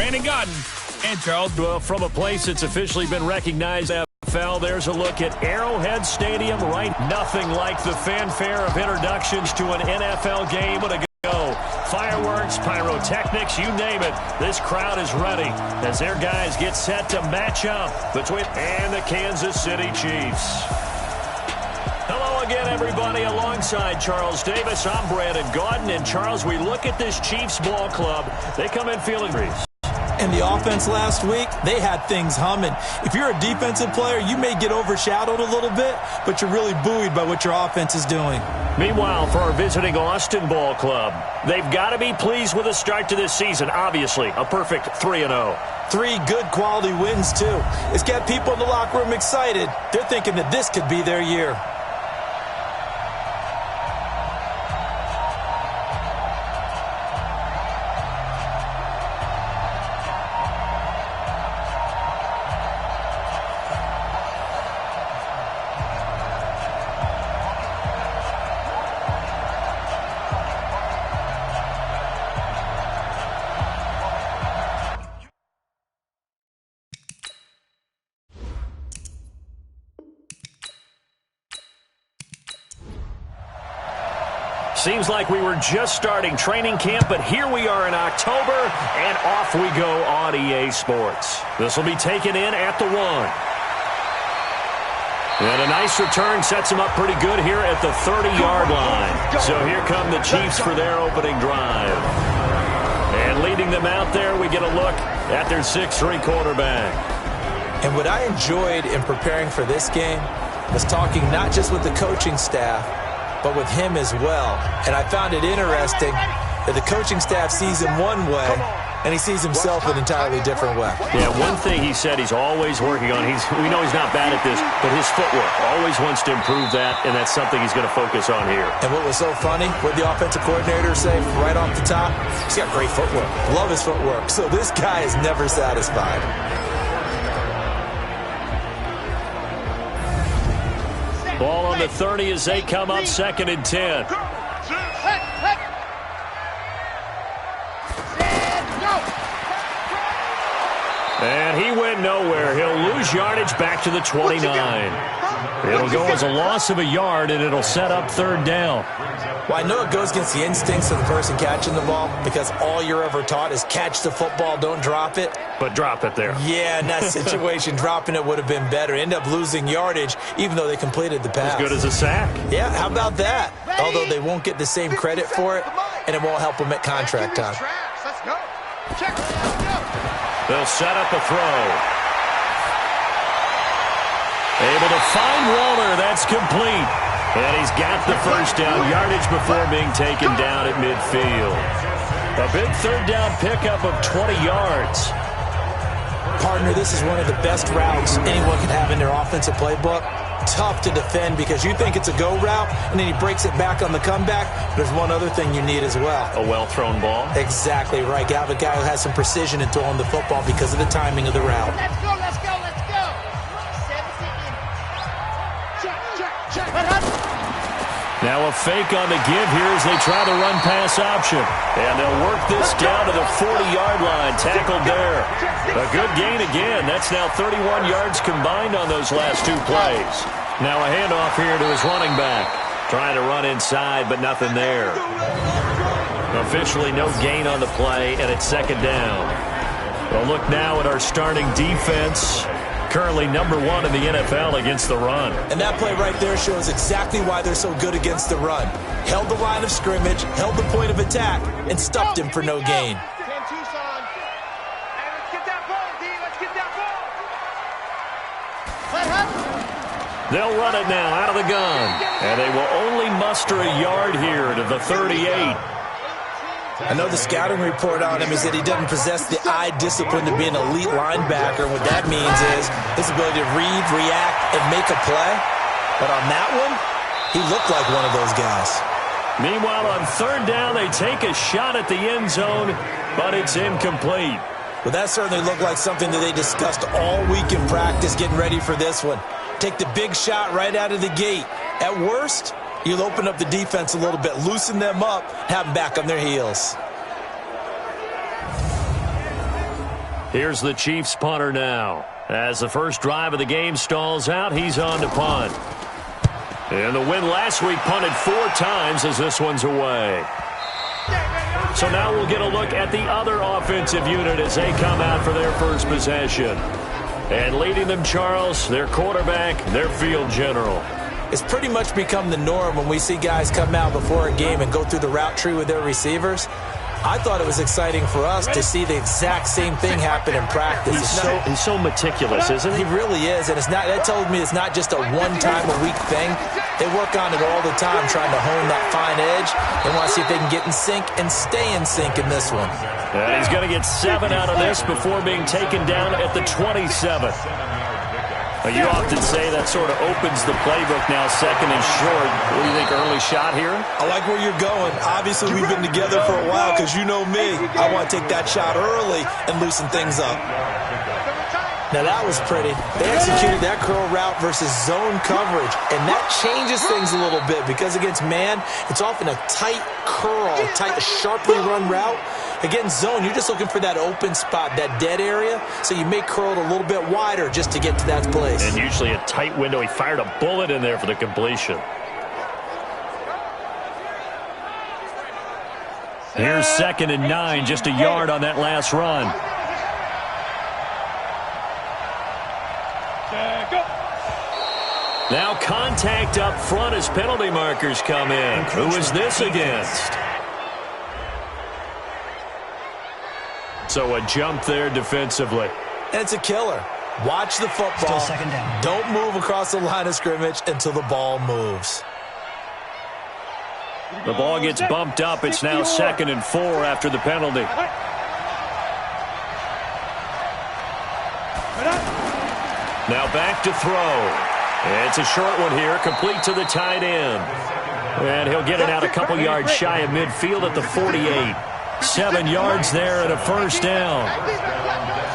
Brandon Godden and Charles. Well, from a place that's officially been recognized as NFL, there's a look at Arrowhead Stadium. Right, nothing like the fanfare of introductions to an NFL game. What a go. Fireworks, pyrotechnics, you name it. This crowd is ready as their guys get set to match up between and the Kansas City Chiefs. Hello again, everybody. Alongside Charles Davis, I'm Brandon Godden. And Charles, we look at this Chiefs ball club. They come in feeling great. And the offense last week, they had things humming. If you're a defensive player, you may get overshadowed a little bit, but you're really buoyed by what your offense is doing. Meanwhile, for our visiting Austin ball club, they've got to be pleased with the start to this season. Obviously, a perfect 3-0. 3 good quality wins, too. It's got people in the locker room excited. They're thinking that this could be their year. Seems like we were just starting training camp, but here we are in October, and off we go on EA Sports. This will be taken in at the 1. And a nice return sets them up pretty good here at the 30-yard line. So here come the Chiefs for their opening drive. And leading them out there, we get a look at their 6'3" quarterback. And what I enjoyed in preparing for this game was talking not just with the coaching staff, but with him as well. And I found it interesting that the coaching staff sees him one way, and he sees himself an entirely different way. Yeah, one thing he said he's always working on, we know he's not bad at this, but his footwork, always wants to improve that, and that's something he's going to focus on here. And what was so funny, what the offensive coordinator say right off the top, he's got great footwork. Love his footwork. So this guy is never satisfied. Ball on the 30 as they come up 2nd and 10. And he went nowhere. He'll lose yardage back to the 29. It'll go as a loss of a yard, and it'll set up 3rd down. Well, I know it goes against the instincts of the person catching the ball because all you're ever taught is catch the football, don't drop it. But drop it there. Yeah, in that situation, dropping it would have been better. End up losing yardage, even though they completed the pass. As good as a sack. Yeah, how about that? Although they won't get the same credit for it, and it won't help them at contract time. Let's go. Check. They'll set up a throw. Able to find Walter. That's complete. And he's got the first down yardage before being taken down at midfield. A big 3rd down pickup of 20 yards. Partner, this is one of the best routes anyone can have in their offensive playbook. Tough to defend because you think it's a go route, and then he breaks it back on the comeback. There's one other thing you need as well. A well-thrown ball. Exactly right. You have a guy who has some precision in throwing the football because of the timing of the route. Let's go. Check. Now a fake on the give here as they try the run-pass option. And they'll work this down to the 40-yard line. Tackled there. A good gain again. That's now 31 yards combined on those last 2 plays. Now a handoff here to his running back. Trying to run inside, but nothing there. Officially no gain on the play, and it's 2nd down. We'll look now at our starting defense. Currently number 1 in the NFL against the run. And that play right there shows exactly why they're so good against the run. Held the line of scrimmage, held the point of attack, and stuffed him for no gain. They'll run it now out of the gun. And they will only muster a yard here to the 38. I know the scouting report on him is that he doesn't possess the eye discipline to be an elite linebacker. What that means is his ability to read, react, and make a play. But on that one, he looked like one of those guys. Meanwhile, on 3rd down, they take a shot at the end zone, but it's incomplete. Well, that certainly looked like something that they discussed all week in practice getting ready for this one. Take the big shot right out of the gate. At worst, you'll open up the defense a little bit, loosen them up, have them back on their heels. Here's the Chiefs punter now. As the first drive of the game stalls out, he's on to punt. And the win last week punted 4 times as this one's away. So now we'll get a look at the other offensive unit as they come out for their first possession. And leading them, Charles, their quarterback, their field general. It's pretty much become the norm when we see guys come out before a game and go through the route tree with their receivers. I thought it was exciting for us to see the exact same thing happen in practice. He's so meticulous, isn't he? He really is, and that tells me it's not just a one-time-a-week thing. They work on it all the time, trying to hone that fine edge. They want to see if they can get in sync and stay in sync in this one. And he's going to get 7 out of this before being taken down at the 27th. You often say that sort of opens the playbook now, second and short. What do you think, early shot here? I like where you're going. Obviously, we've been together for a while because you know me. I want to take that shot early and loosen things up. Now, that was pretty. They executed that curl route versus zone coverage, and that changes things a little bit because against man, it's often a tight curl, sharply run route. Against zone, you're just looking for that open spot, that dead area, so you may curl it a little bit wider just to get to that place. And usually a tight window. He fired a bullet in there for the completion. Here's 2nd and 9, just a yard on that last run. Now contact up front as penalty markers come in. Who is this against? So a jump there defensively. And it's a killer. Watch the football. Still 2nd down. Don't move across the line of scrimmage until the ball moves. The ball gets bumped up. It's now 2nd and 4 after the penalty. Now back to throw. It's a short one here, complete to the tight end. And he'll get it out a couple yards shy of midfield at the 48. 7 yards there and a first down.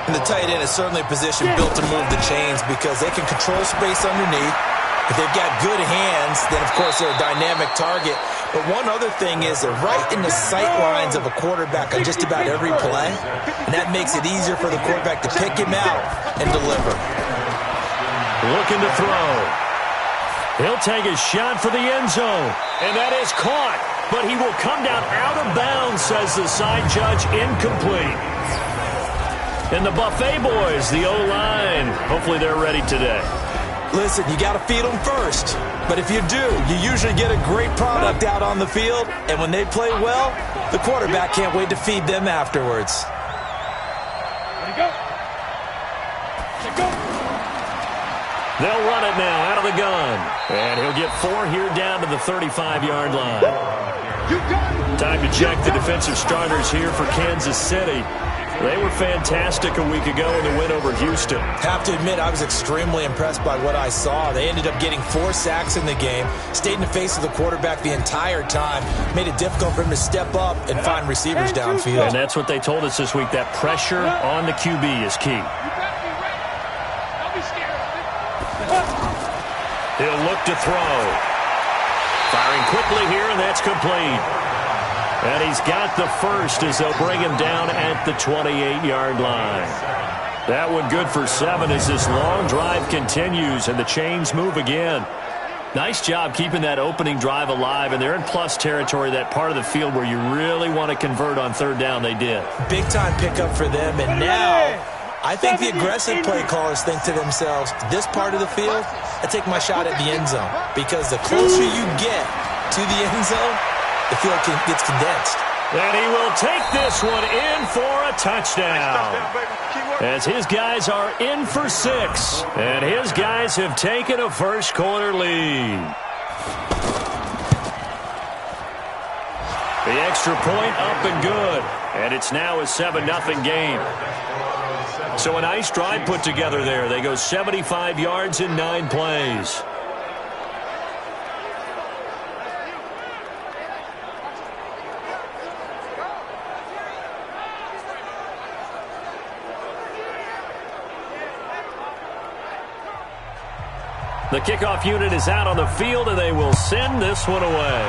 And the tight end is certainly a position built to move the chains because they can control space underneath. If they've got good hands, then of course they're a dynamic target. But one other thing is they're right in the sight lines of a quarterback on just about every play. And that makes it easier for the quarterback to pick him out and deliver. Looking to throw. He'll take his shot for the end zone. And that is caught. But he will come down out of bounds, says the side judge, incomplete. And the Buffet boys, the O-line, hopefully they're ready today. Listen, you got to feed them first. But if you do, you usually get a great product out on the field. And when they play well, the quarterback can't wait to feed them afterwards. They'll run it now out of the gun. And he'll get 4 here down to the 35-yard line. Time to check the defensive starters here for Kansas City. They were fantastic a week ago in the win over Houston. Have to admit, I was extremely impressed by what I saw. They ended up getting 4 sacks in the game, stayed in the face of the quarterback the entire time, made it difficult for him to step up and find receivers downfield. And that's what they told us this week, that pressure on the QB is key. He'll look to throw. Firing quickly here, and that's complete. And he's got the first as they'll bring him down at the 28-yard line. That one good for 7 as this long drive continues and the chains move again. Nice job keeping that opening drive alive, and they're in plus territory, that part of the field where you really want to convert on 3rd down. They did. Big-time pickup for them, and now I think the aggressive play callers think to themselves, this part of the field, I take my shot at the end zone. Because the closer you get to the end zone, the field gets condensed. And he will take this one in for a touchdown. As his guys are in for 6. And his guys have taken a first-quarter lead. The extra point up and good. And it's now a 7-0 game. So a nice drive put together there. They go 75 yards in 9 plays. The kickoff unit is out on the field, and they will send this one away.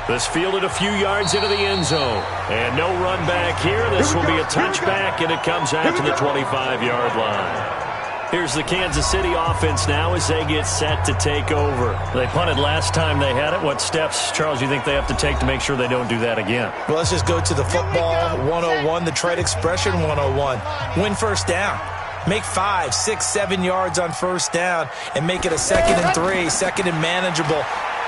This fielded a few yards into the end zone. And no run back here. This will be a touchback, and it comes out to the 25-yard line. Here's the Kansas City offense now as they get set to take over. They punted last time they had it. What steps, Charles, you think they have to take to make sure they don't do that again? Well, let's just go to the football 101, the trade expression 101. Win first down. Make 5, 6, 7 yards on first down and make it a 2nd and 3, 2nd and manageable.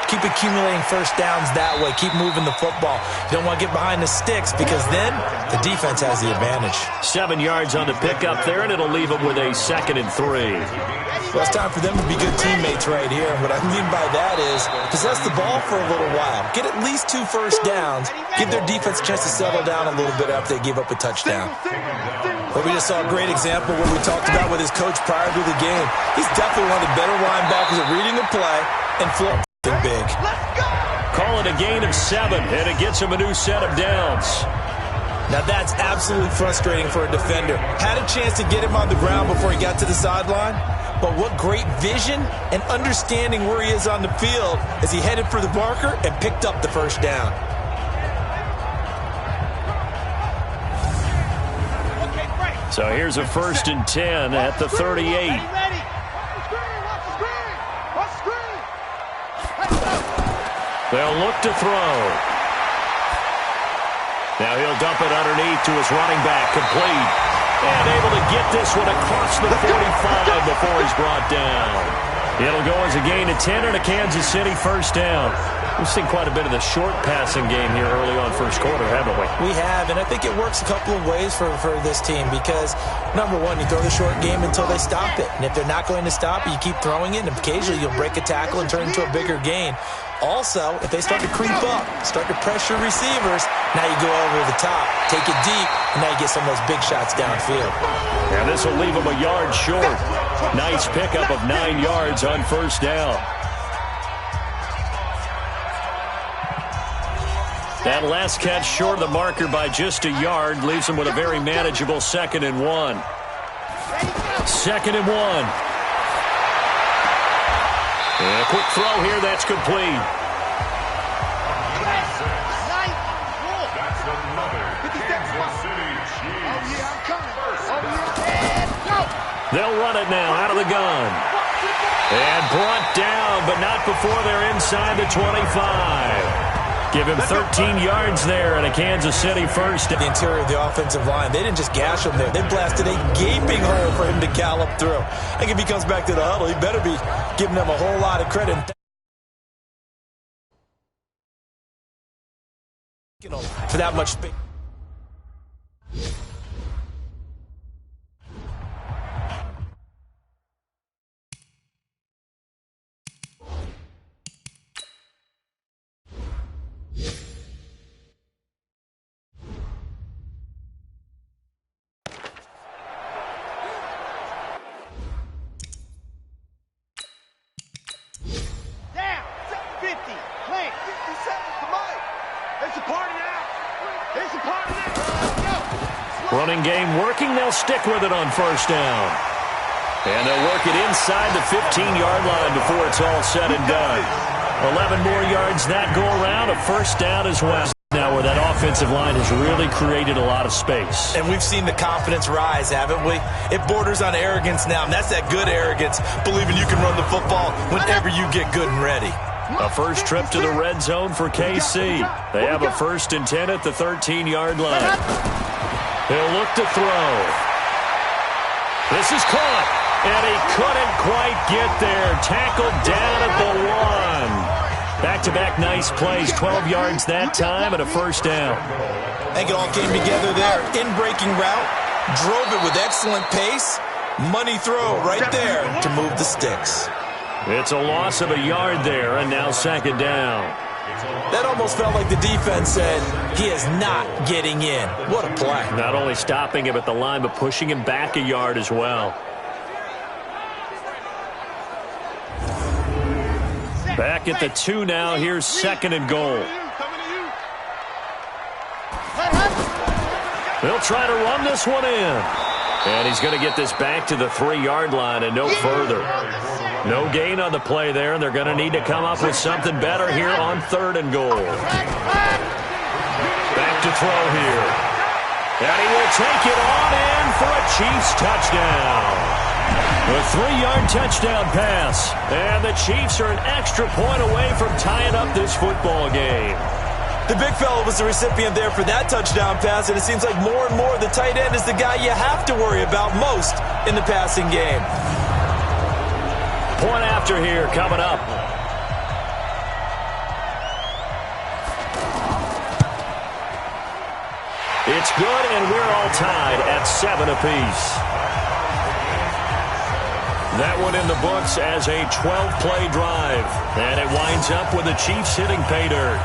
Keep accumulating first downs that way. Keep moving the football. You don't want to get behind the sticks because then the defense has the advantage. 7 yards on the pickup there, and it'll leave them with a 2nd and 3. Well, it's time for them to be good teammates right here. What I mean by that is possess the ball for a little while. Get at least 2 first downs. Give their defense a chance to settle down a little bit after they give up a touchdown. But we just saw a great example of what we talked about with his coach prior to the game. He's definitely one of the better linebackers at reading the play and flowing big. Call it a gain of 7, and it gets him a new set of downs. Now that's absolutely frustrating for a defender. Had a chance to get him on the ground before he got to the sideline, but what great vision and understanding where he is on the field as he headed for the marker and picked up the first down. So here's a 1st and 10 at the 38. They'll look to throw. Now he'll dump it underneath to his running back, complete. And able to get this one across the 45 before he's brought down. It'll go as a gain of 10 and a Kansas City first down. We've seen quite a bit of the short passing game here early on first quarter, haven't we? We have, and I think it works a couple of ways for this team because, number one, you throw the short game until they stop it. And if they're not going to stop it, you keep throwing it, and occasionally you'll break a tackle and turn it into a bigger gain. Also, if they start to creep up, start to pressure receivers, now you go over the top, take it deep, and now you get some of those big shots downfield. And this will leave them a yard short. Nice pickup of 9 yards on first down. That last catch short of the marker by just a yard leaves them with a very manageable 2nd and 1. 2nd and 1. And a quick throw here, that's complete. They'll run it now out of the gun. And brought down, but not before they're inside the 25. Give him 13 yards there and a Kansas City first. The interior of the offensive line, they didn't just gash him there. They blasted a gaping hole for him to gallop through. I think if he comes back to the huddle, he better be giving them a whole lot of credit. For that much space. Running game working. They'll stick with it on first down. And they'll work it inside the 15-yard line before it's all said and done. 11 more yards that go around. A first down as well. Now where that offensive line has really created a lot of space. And we've seen the confidence rise, haven't we? It borders on arrogance now, and that's that good arrogance, believing you can run the football whenever you get good and ready. A first trip to the red zone for KC. They have a 1st and 10 at the 13-yard line. He'll look to throw. This is caught, and he couldn't quite get there. Tackled down at the 1. Back-to-back nice plays, 12 yards that time and a first down. I think it all came together there. In-breaking route, drove it with excellent pace. Money throw right there to move the sticks. It's a loss of a yard there, and now 2nd down. That almost felt like the defense said, he is not getting in. What a play. Not only stopping him at the line, but pushing him back a yard as well. Back at the 2 now. Here's 2nd and goal. They'll try to run this one in. And he's going to get this back to the 3-yard line and no further. No gain on the play there, and they're going to need to come up with something better here on 3rd and goal. Back to throw here. And he will take it on in for a Chiefs touchdown. A 3-yard touchdown pass. And the Chiefs are an extra point away from tying up this football game. The big fella was the recipient there for that touchdown pass, and it seems like more and more the tight end is the guy you have to worry about most in the passing game. Point after here coming up. It's good, and we're all tied at 7 apiece. That one in the books as a 12-play drive. And it winds up with the Chiefs hitting pay dirt.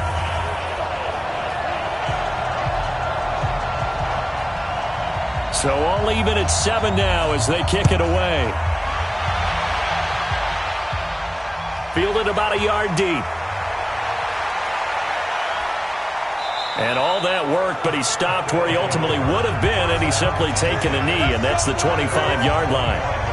So all even at 7 now as they kick it away. Fielded about a yard deep. And all that worked, but he stopped where he ultimately would have been, and he's simply taken a knee, and that's the 25-yard line.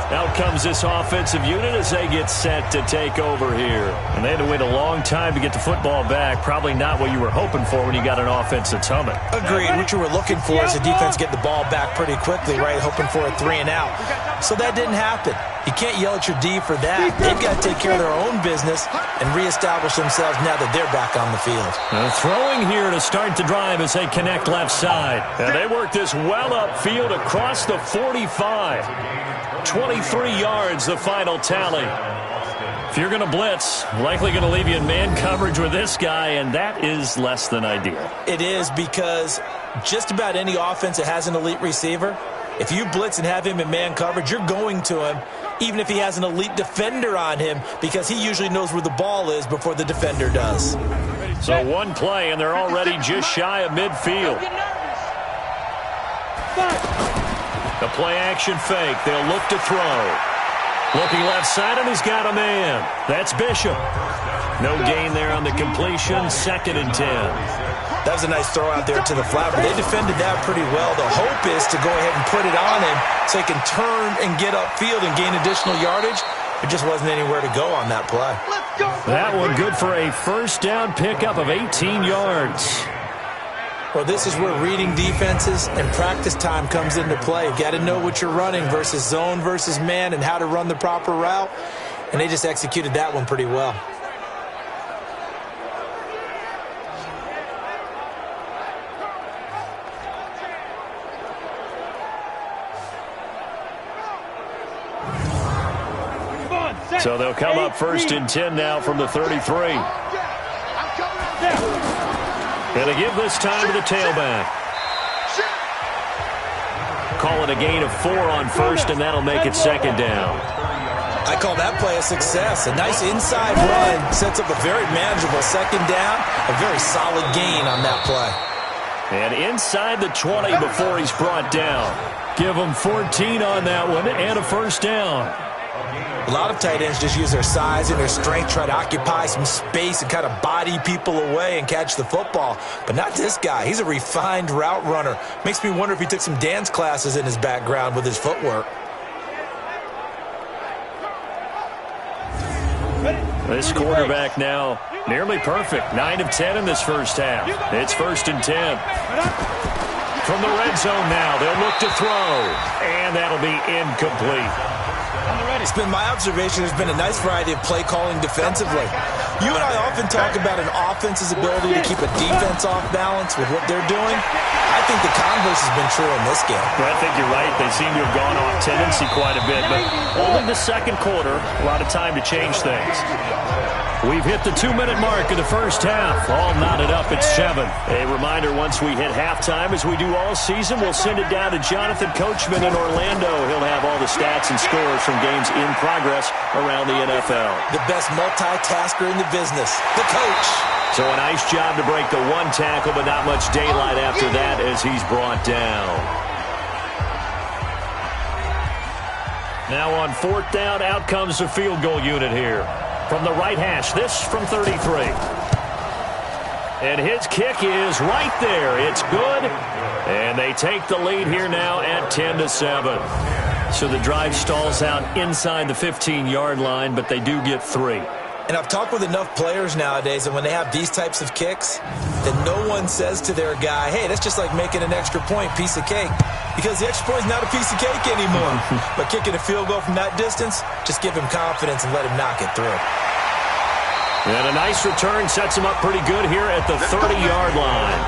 Out comes this offensive unit as they get set to take over here. And they had to wait a long time to get the football back. Probably not what you were hoping for when you got an offense that's humming. Agreed. What you were looking for is the defense get the ball back pretty quickly, right? Hoping for a 3 and out. So that didn't happen. You can't yell at your D for that. They've got to take care of their own business and reestablish themselves now that they're back on the field. Throwing here to start the drive as they connect left side. And they work this well upfield across the 45. 23 yards, the final tally. If you're going to blitz, likely going to leave you in man coverage with this guy, and that is less than ideal. It is, because just about any offense that has an elite receiver, if you blitz and have him in man coverage, you're going to him, even if he has an elite defender on him, because he usually knows where the ball is before the defender does. So one play, and they're already just shy of midfield. The play-action fake. They'll look to throw. Looking left side, and he's got a man. That's Bishop. No gain there on the completion. 2nd and 10. That was a nice throw out there to the flat, but they defended that pretty well. The hope is to go ahead and put it on him so he can turn and get upfield and gain additional yardage. There just wasn't anywhere to go on that play. That one good for a first down pickup of 18 yards. Well, this is where reading defenses and practice time comes into play. You've got to know what you're running versus zone versus man and how to run the proper route. And they just executed that one pretty well. So they'll come up 1st and 10 now from the 33. And they give this time to the tailback. Call it a gain of 4 on 1st, and that'll make it 2nd down. I call that play a success. A nice inside run sets up a very manageable 2nd down. A very solid gain on that play. And inside the 20 before he's brought down. Give him 14 on that one and a first down. A lot of tight ends just use their size and their strength, try to occupy some space and kind of body people away and catch the football. But not this guy. He's a refined route runner. Makes me wonder if he took some dance classes in his background with his footwork. This quarterback now nearly perfect. 9 of 10 in this first half. It's 1st and 10. From the red zone now, they'll look to throw. And that'll be incomplete. It's been my observation there's been a nice variety of play calling defensively. You and I often talk about an offense's ability to keep a defense off balance with what they're doing. I think the converse has been true in this game. Well, I think you're right. They seem to have gone off tendency quite a bit, but only the 2nd quarter, a lot of time to change things. We've hit the 2-minute mark of the first half. All knotted up at 7. A reminder, once we hit halftime, as we do all season, we'll send it down to Jonathan Coachman in Orlando. He'll have all the stats and scores from games in progress around the NFL. The best multitasker in the business, the coach. So a nice job to break the 1 tackle, but not much daylight after that as he's brought down. Now on 4th down, out comes the field goal unit here. From the right hash, this from 33. And his kick is right there. It's good. And they take the lead here now at 10-7. So the drive stalls out inside the 15-yard line, but they do get 3. And I've talked with enough players nowadays, and when they have these types of kicks, then no one says to their guy, hey, that's just like making an extra point, piece of cake. Because the extra point is not a piece of cake anymore. But kicking a field goal from that distance, just give him confidence and let him knock it through. And a nice return sets him up pretty good here at the 30-yard line.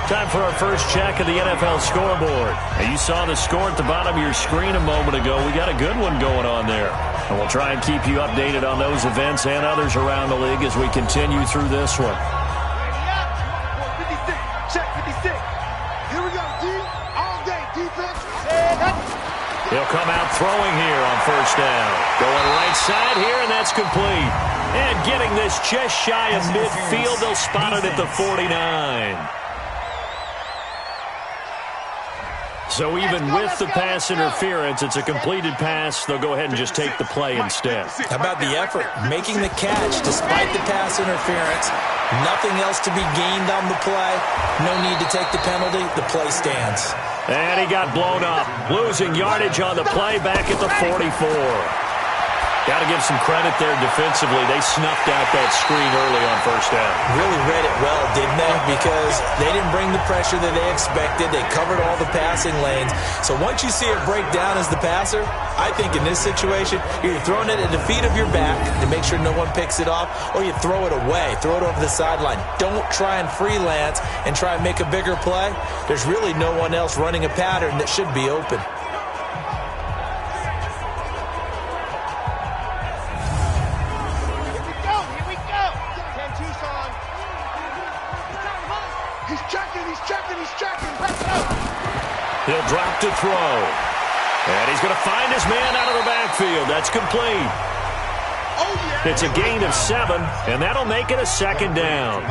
Time for our first check of the NFL scoreboard. Now, you saw the score at the bottom of your screen a moment ago. We got a good one going on there. And we'll try and keep you updated on those events and others around the league as we continue through this one. Check 56. Here we go, D. All day, defense. He'll come out throwing here on first down. Going right side here, and that's complete. And getting this just shy of midfield, they'll spot it at the 49. So even with the pass interference, it's a completed pass. They'll go ahead and just take the play instead. How about the effort? Making the catch despite the pass interference. Nothing else to be gained on the play. No need to take the penalty. The play stands. And he got blown up. Losing yardage on the play back at the 44. Got to give some credit there defensively. They snuffed out that screen early on first down. Really read it well, didn't they? Because they didn't bring the pressure that they expected. They covered all the passing lanes. So once you see it break down as the passer, I think in this situation, you're throwing it at the feet of your back to make sure no one picks it off, or you throw it away, throw it over the sideline. Don't try and freelance and try and make a bigger play. There's really no one else running a pattern that should be open. He'll drop to throw. And he's going to find his man out of the backfield. That's complete. It's a gain of 7, and that'll make it a second down.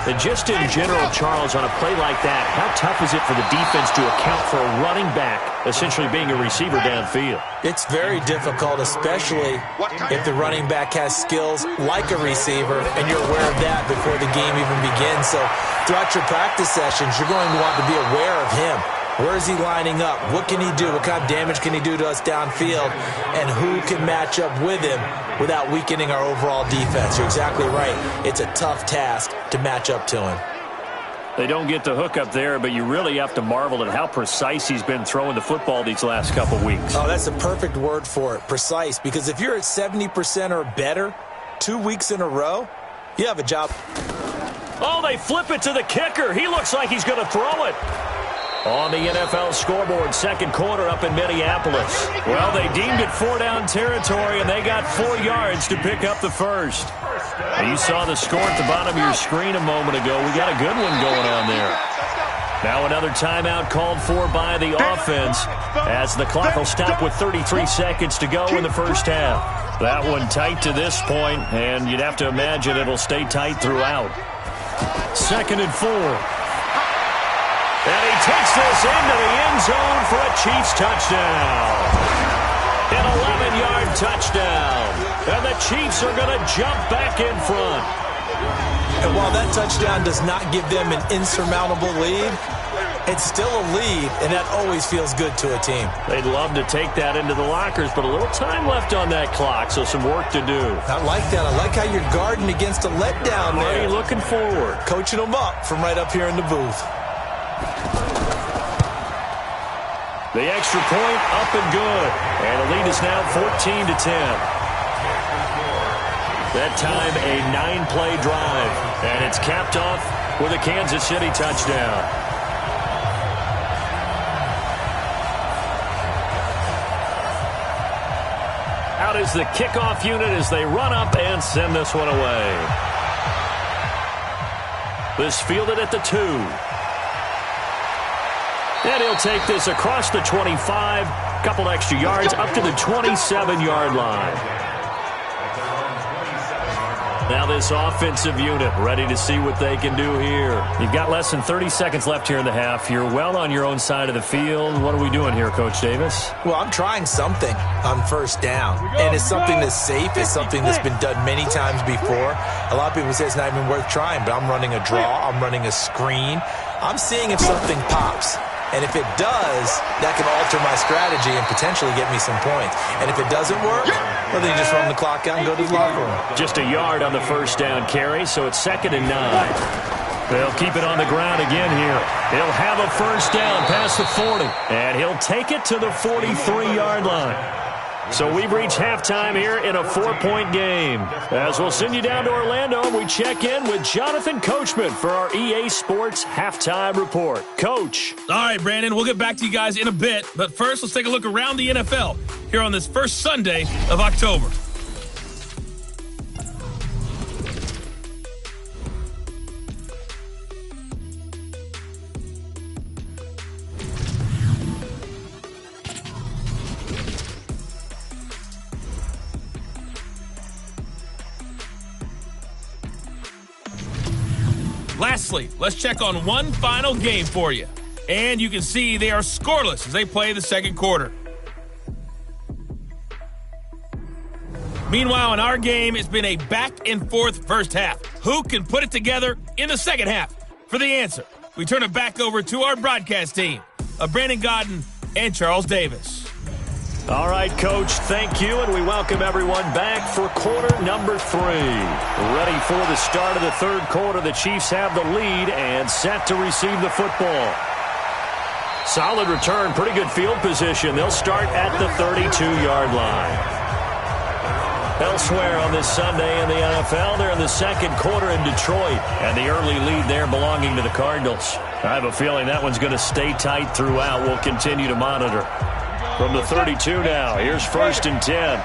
And just in general, Charles, on a play like that, how tough is it for the defense to account for a running back essentially being a receiver downfield? It's very difficult, especially if the running back has skills like a receiver, and you're aware of that before the game even begins. So throughout your practice sessions, you're going to want to be aware of him. Where is he lining up? What can he do? What kind of damage can he do to us downfield? And who can match up with him without weakening our overall defense? You're exactly right. It's a tough task to match up to him. They don't get the hook up there, but you really have to marvel at how precise he's been throwing the football these last couple weeks. Oh, that's a perfect word for it, precise. Because if you're at 70% or better 2 weeks in a row, you have a job. Oh, they flip it to the kicker. He looks like he's going to throw it. On the NFL scoreboard, second quarter up in Minneapolis. Well, they deemed it 4-down territory, and they got 4 yards to pick up the first. Now, you saw the score at the bottom of your screen a moment ago. We got a good one going on there. Now another timeout called for by the offense as the clock will stop with 33 seconds to go in the first half. That one tight to this point, and you'd have to imagine it'll stay tight throughout. 2nd and 4. And he takes this into the end zone for a Chiefs touchdown. An 11-yard touchdown. And the Chiefs are going to jump back in front. And while that touchdown does not give them an insurmountable lead, it's still a lead, and that always feels good to a team. They'd love to take that into the lockers, but a little time left on that clock, so some work to do. I like that. I like how you're guarding against a letdown there. Are you looking forward? Coaching them up from right up here in the booth. The extra point up and good. And the lead is now 14-10. That time a 9-play drive. And it's capped off with a Kansas City touchdown. Out is the kickoff unit as they run up and send this one away. This fielded at the 2. And he'll take this across the 25, couple extra yards, up to the 27-yard line. Now this offensive unit ready to see what they can do here. You've got less than 30 seconds left here in the half. You're well on your own side of the field. What are we doing here, Coach Davis? Well, I'm trying something on first down. And it's something that's safe. It's something that's been done many times before. A lot of people say it's not even worth trying, but I'm running a draw. I'm running a screen. I'm seeing if something pops. And if it does, that can alter my strategy and potentially get me some points. And if it doesn't work, well, then you just run the clock out and go to the locker room. Just a yard on the first down carry, so it's 2nd and 9. They'll keep it on the ground again here. He'll have a first down past the 40, and he'll take it to the 43-yard line. So we've reached halftime here in a 4-point game. As we'll send you down to Orlando, we check in with Jonathan Coachman for our EA Sports Halftime Report. Coach. All right, Brandon, we'll get back to you guys in a bit. But first, let's take a look around the NFL here on this first Sunday of October. Lastly, let's check on one final game for you. And you can see they are scoreless as they play the second quarter. Meanwhile, in our game, it's been a back-and-forth first half. Who can put it together in the second half? For the answer, we turn it back over to our broadcast team of Brandon Godden and Charles Davis. All right, Coach, thank you, and we welcome everyone back for quarter number 3. Ready for the start of the third quarter. The Chiefs have the lead and set to receive the football. Solid return, pretty good field position. They'll start at the 32-yard line. Elsewhere on this Sunday in the NFL, they're in the second quarter in Detroit, and the early lead there belonging to the Cardinals. I have a feeling that one's going to stay tight throughout. We'll continue to monitor. From the 32 now, here's 1st and 10.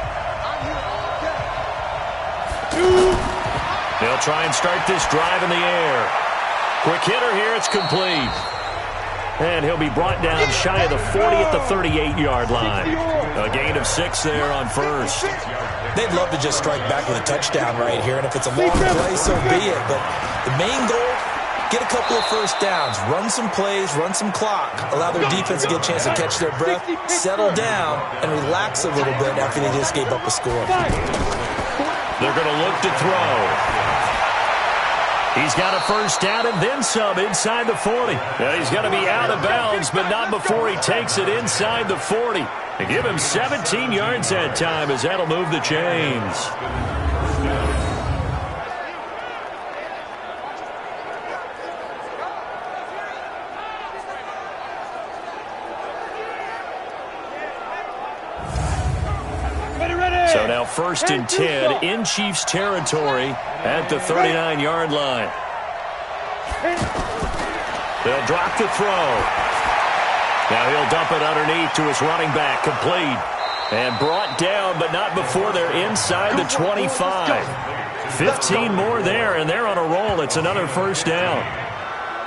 They'll try and start this drive in the air. Quick hitter here, it's complete. And he'll be brought down shy of the 40 at the 38-yard line. A gain of 6 there on first. They'd love to just strike back with a touchdown right here, and if it's a long play, so be it. But the main goal, get a couple of first downs, run some plays, run some clock, allow their defense to get a chance to catch their breath, settle down, and relax a little bit after they just gave up a score. They're going to look to throw. He's got a first down and then some inside the 40. And he's going to be out of bounds, but not before he takes it inside the 40. They give him 17 yards that time as that'll move the chains. So now 1st and 10 in Chiefs territory at the 39-yard line. They'll drop the throw. Now he'll dump it underneath to his running back, complete. And brought down, but not before they're inside the 25. 15 more there, and they're on a roll. It's another first down.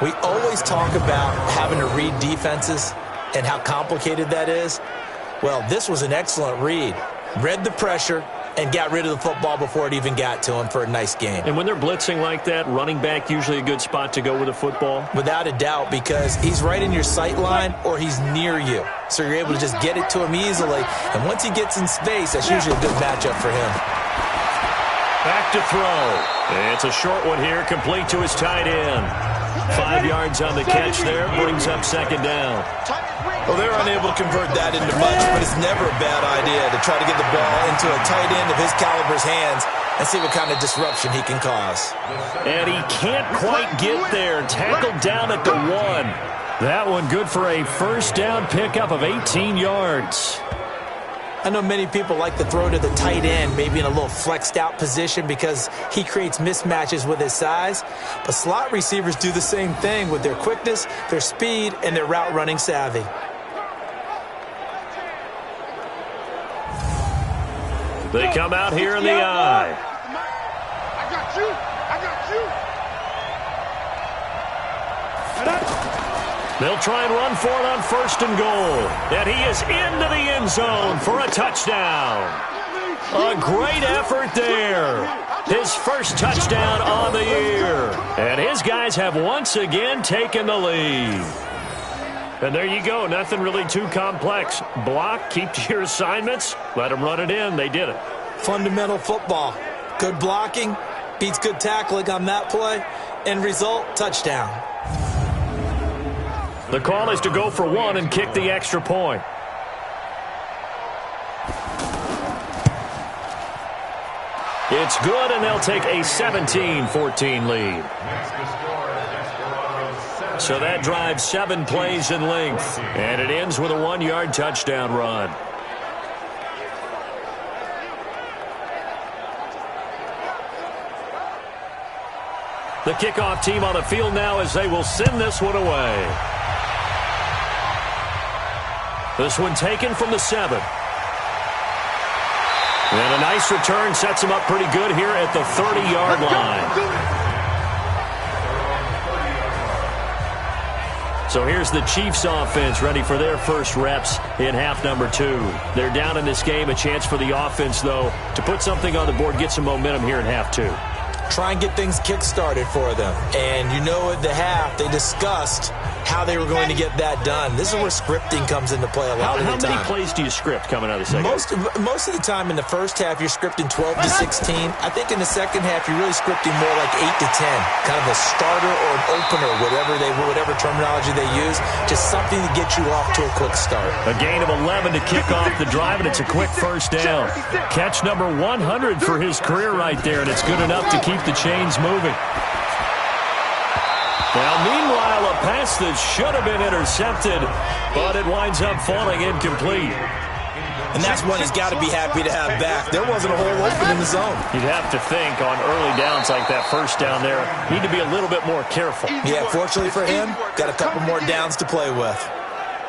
We always talk about having to read defenses and how complicated that is. Well, this was an excellent read. Read the pressure and got rid of the football before it even got to him for a nice game. And when they're blitzing like that, running back usually a good spot to go with a football? Without a doubt, because he's right in your sight line or he's near you. So you're able to just get it to him easily. And once he gets in space, that's usually a good matchup for him. Back to throw. It's a short one here, complete to his tight end. 5 yards on the catch there, brings up second down. Well, they're unable to convert that into much, but it's never a bad idea to try to get the ball into a tight end of his caliber's hands and see what kind of disruption he can cause. And he can't quite get there. Tackled down at the 1. That one good for a first down pickup of 18 yards. I know many people like to throw to the tight end, maybe in a little flexed out position because he creates mismatches with his size. But slot receivers do the same thing with their quickness, their speed, and their route running savvy. They come out here in the eye. I got you. They'll try and run for it on 1st and goal. And he is into the end zone for a touchdown. A great effort there. His first touchdown on the year. And his guys have once again taken the lead. And there you go. Nothing really too complex. Block, keep to your assignments, let them run it in. They did it. Fundamental football. Good blocking beats good tackling on that play. End result, touchdown. The call is to go for one and kick the extra point. It's good, and they'll take a 17-14 lead. So that drives 7 plays in length, and it ends with a 1-yard touchdown run. The kickoff team on the field now as they will send this one away. This one taken from the 7. And a nice return sets him up pretty good here at the 30-yard line. So here's the Chiefs offense ready for their first reps in half number 2. They're down in this game. A chance for the offense, though, to put something on the board, get some momentum here in half 2. Try and get things kick-started for them. And you know at the half, they discussed how they were going to get that done. This is where scripting comes into play a lot of the time. How many plays do you script coming out of the second half? Most of the time in the first half, you're scripting 12 to 16. I think in the second half, you're really scripting more like 8 to 10. Kind of a starter or an opener, whatever terminology they use. Just something to get you off to a quick start. A gain of 11 to kick off the drive, and it's a quick first down. Catch number 100 for his career right there, and it's good enough to keep the chains moving. Now, meanwhile, a pass that should have been intercepted, but it winds up falling incomplete. And that's one he's got to be happy to have back. There wasn't a hole open in the zone. You'd have to think on early downs like that first down there, need to be a little bit more careful. Yeah, fortunately for him, got a couple more downs to play with.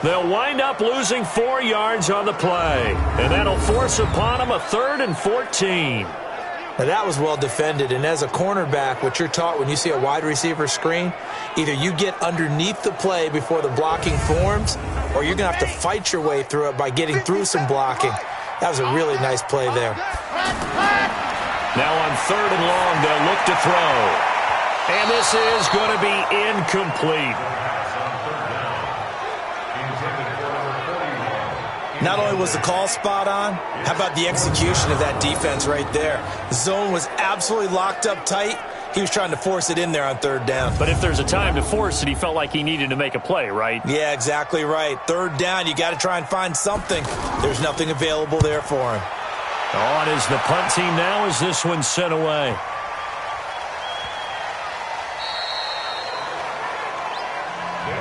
They'll wind up losing 4 yards on the play, and that'll force upon them a 3rd and 14. Now, that was well defended, and as a cornerback, what you're taught when you see a wide receiver screen, either you get underneath the play before the blocking forms, or you're going to have to fight your way through it by getting through some blocking. That was a really nice play there. Now on 3rd and long, they'll look to throw. And this is going to be incomplete. Not only was the call spot on, how about the execution of that defense right there? The zone was absolutely locked up tight. He was trying to force it in there on 3rd down. But if there's a time to force it, he felt like he needed to make a play, right? Yeah, exactly right. 3rd down, you got to try and find something. There's nothing available there for him. On is the punt team now as this one's sent away.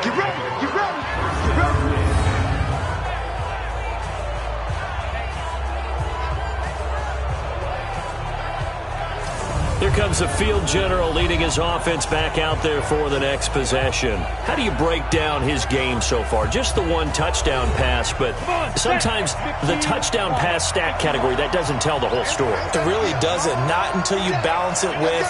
Get ready, get ready, get ready. Here comes the field general leading his offense back out there for the next possession. How do you break down his game so far? Just the 1 touchdown pass, but sometimes the touchdown pass stat category, that doesn't tell the whole story. It really doesn't, not until you balance it with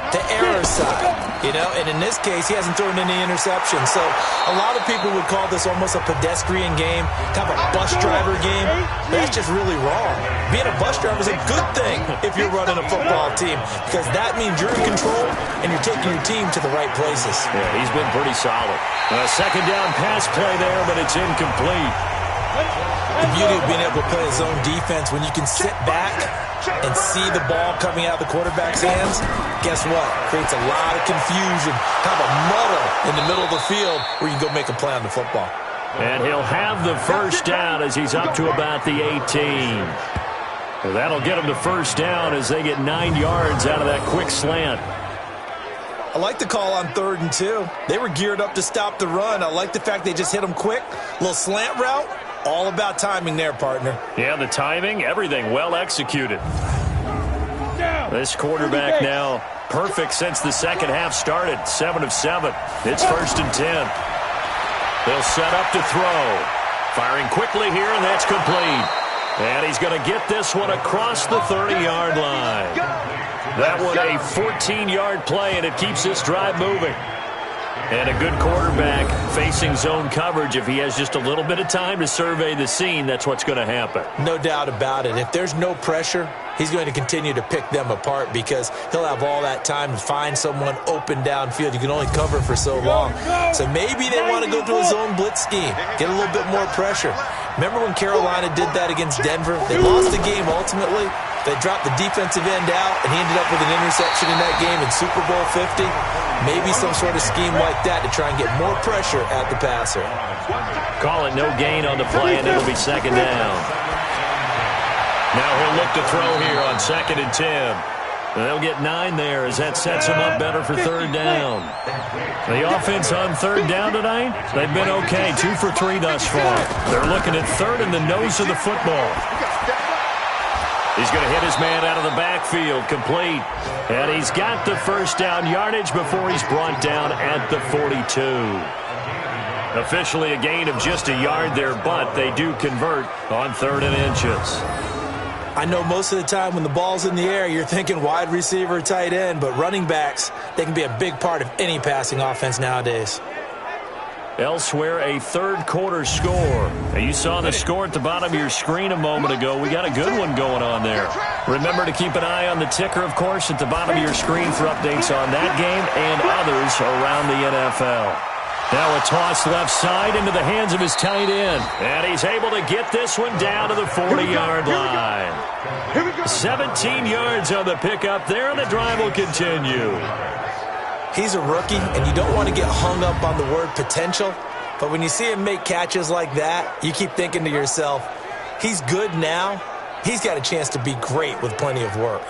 the error side, and in this case, he hasn't thrown any interceptions. So a lot of people would call this almost a pedestrian game, kind of a bus driver game, but that's just really wrong. Being a bus driver is a good thing if you're running a football team, because that means you're in control and you're taking your team to the right places. Yeah, he's been pretty solid. A 2nd down pass play there, but it's incomplete. The beauty of being able to play a zone defense, when you can sit back and see the ball coming out of the quarterback's hands, guess what? Creates a lot of confusion, kind of a muddle in the middle of the field where you can go make a play on the football. And he'll have the first down as he's up to about the 18. And that'll get him the first down as they get 9 yards out of that quick slant. I like the call on 3rd and 2. They were geared up to stop the run. I like the fact they just hit them quick. Little slant route. All about timing there, partner. Yeah, the timing, everything well executed. This quarterback now perfect since the second half started. 7 of 7. It's 1st and 10. They'll set up to throw. Firing quickly here, and that's complete. And he's going to get this one across the 30-yard line. That one a 14-yard play, and it keeps this drive moving. And a good quarterback facing zone coverage. If he has just a little bit of time to survey the scene, that's what's going to happen. No doubt about it. If there's no pressure, he's going to continue to pick them apart because he'll have all that time to find someone open downfield. You can only cover for so long. So maybe they want to go to a zone blitz scheme, get a little bit more pressure. Remember when Carolina did that against Denver? They lost the game ultimately. They dropped the defensive end out, and he ended up with an interception in that game in Super Bowl 50. Maybe some sort of scheme like that to try and get more pressure at the passer. Call it no gain on the play, and it'll be second down. Now he'll look to throw here on 2nd and 10. They'll get 9 there as that sets them up better for 3rd down. The offense on 3rd down tonight, they've been okay, 2 for 3 thus far. They're looking at 3rd in the nose of the football. He's going to hit his man out of the backfield, complete. And he's got the first down yardage before he's brought down at the 42. Officially a gain of just a yard there, but they do convert on 3rd and inches. I know most of the time when the ball's in the air, you're thinking wide receiver, tight end, but running backs, they can be a big part of any passing offense nowadays. Elsewhere, a 3rd quarter score. Now, you saw the score at the bottom of your screen a moment ago. We got a good one going on there. Remember to keep an eye on the ticker, of course, at the bottom of your screen for updates on that game and others around the NFL. Now a toss left side into the hands of his tight end. And he's able to get this one down to the 40-yard line. 17 yards on the pickup there, and the drive will continue. He's a rookie, and you don't want to get hung up on the word potential. But when you see him make catches like that, you keep thinking to yourself, he's good now. He's got a chance to be great with plenty of work.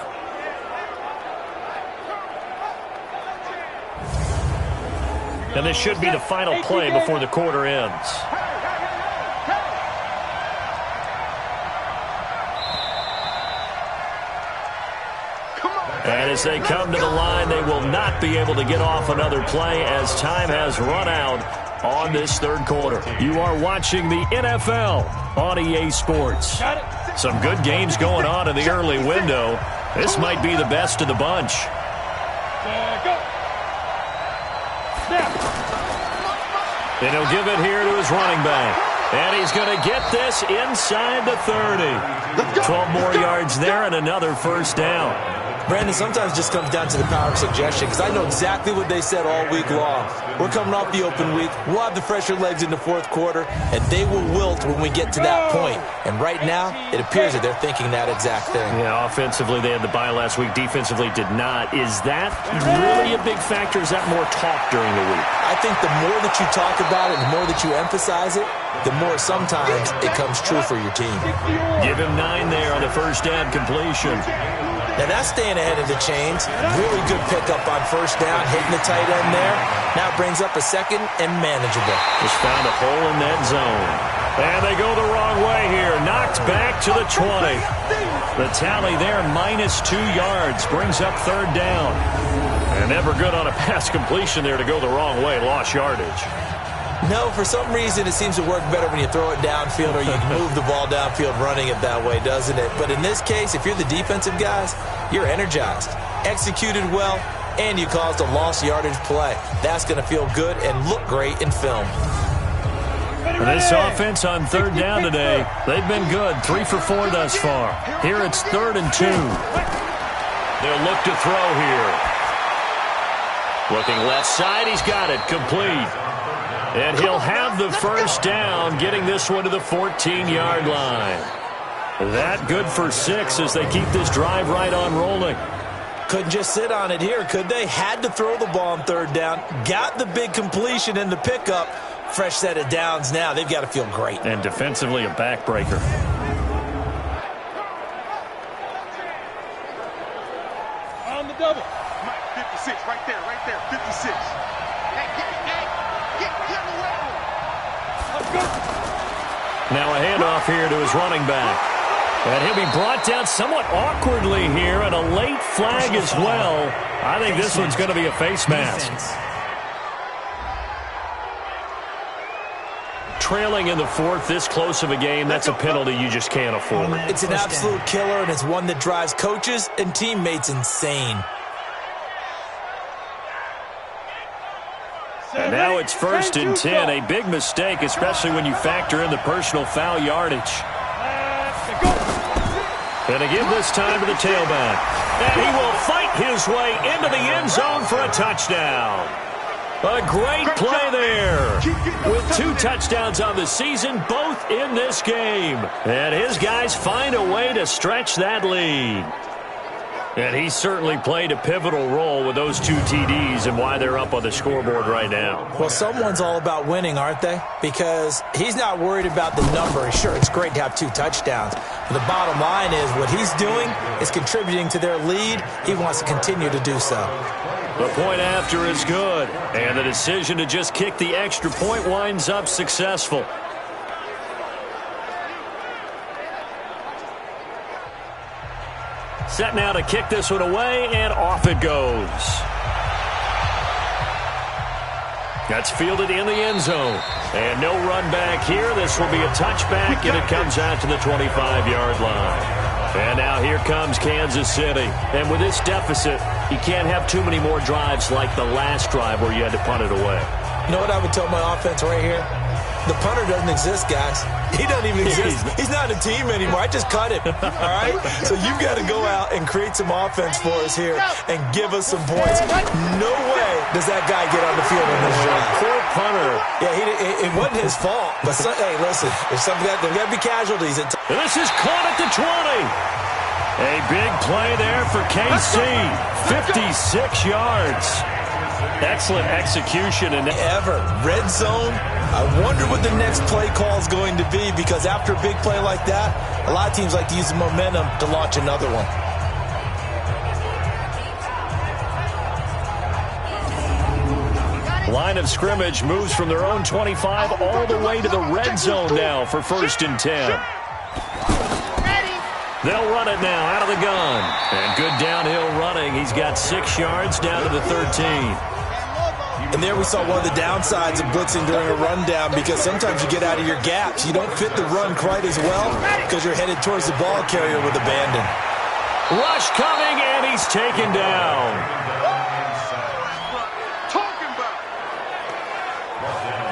And this should be the final play before the quarter ends. And as they come to the line, they will not be able to get off another play as time has run out on this 3rd quarter. You are watching the NFL on EA Sports. Some good games going on in the early window. This might be the best of the bunch. And he'll give it here to his running back. And he's going to get this inside the 30. 12 more yards there and another first down. Brandon, sometimes it just comes down to the power of suggestion, because I know exactly what they said all week long. We're coming off the open week. We'll have the fresher legs in the 4th quarter, and they will wilt when we get to that point. And right now, it appears that they're thinking that exact thing. Yeah, offensively, they had the bye last week. Defensively, did not. Is that really a big factor? Is that more talk during the week? I think the more that you talk about it, the more that you emphasize it, the more sometimes it comes true for your team. Give him 9 there on the first down completion. Now that's staying ahead of the chains. Really good pickup on first down, hitting the tight end there. Now brings up a 2nd and manageable. Just found a hole in that zone. And they go the wrong way here. Knocked back to the 20. The tally there, -2 yards. Brings up 3rd down. And never good on a pass completion there to go the wrong way. Lost yardage. No, for some reason it seems to work better when you throw it downfield or you can move the ball downfield running it that way, doesn't it? But in this case, if you're the defensive guys, you're energized, executed well, and you caused a lost yardage play. That's going to feel good and look great in film. This offense on 3rd down today, they've been good. 3 for 4 thus far. Here it's 3rd and 2. They'll look to throw here. Looking left side, he's got it, complete. And he'll have the first down, getting this one to the 14-yard line. That good for 6 as they keep this drive right on rolling. Couldn't just sit on it here, could they? Had to throw the ball on 3rd down. Got the big completion in the pickup. Fresh set of downs now. They've got to feel great. And defensively, a backbreaker. On the double. 56, right there, 56. Now a handoff here to his running back. And he'll be brought down somewhat awkwardly here, and a late flag as well. I think this one's going to be a face mask. Trailing in the 4th, this close of a game, that's a penalty you just can't afford. It's an absolute killer, and it's one that drives coaches and teammates insane. And now it's 1st and 10, a big mistake, especially when you factor in the personal foul yardage. And to give this time to the tailback. And he will fight his way into the end zone for a touchdown. A great play there. With 2 touchdowns on the season, both in this game. And his guys find a way to stretch that lead. And he certainly played a pivotal role with those 2 TDs and why they're up on the scoreboard right now. Well, someone's all about winning, aren't they? Because he's not worried about the number. Sure, it's great to have 2 touchdowns. But the bottom line is what he's doing is contributing to their lead. He wants to continue to do so. The point after is good. And the decision to just kick the extra point winds up successful. Set now to kick this one away, and off it goes. That's fielded in the end zone. And no run back here. This will be a touchback, and it comes out to the 25-yard line. And now here comes Kansas City. And with this deficit, you can't have too many more drives like the last drive where you had to punt it away. You know what I would tell my offense right here? The punter doesn't exist, guys. He doesn't even exist. He's not a team anymore. I just cut him, all right? So you've got to go out and create some offense for us here and give us some points. No way does that guy get on the field in this drive. Poor punter. Yeah, it wasn't his fault. But, hey, listen, there's got to be casualties. This is caught at the 20. A big play there for KC. 56 yards. Excellent execution. And red zone. I wonder what the next play call is going to be, because after a big play like that, a lot of teams like to use the momentum to launch another one. Line of scrimmage moves from their own 25 all the way to the red zone now for 1st and 10. They'll run it now out of the gun. And good downhill running. He's got 6 yards down to the 13. And there we saw one of the downsides of blitzing during a rundown, because sometimes you get out of your gaps. You don't fit the run quite as well because you're headed towards the ball carrier with abandon. Rush coming, and he's taken down.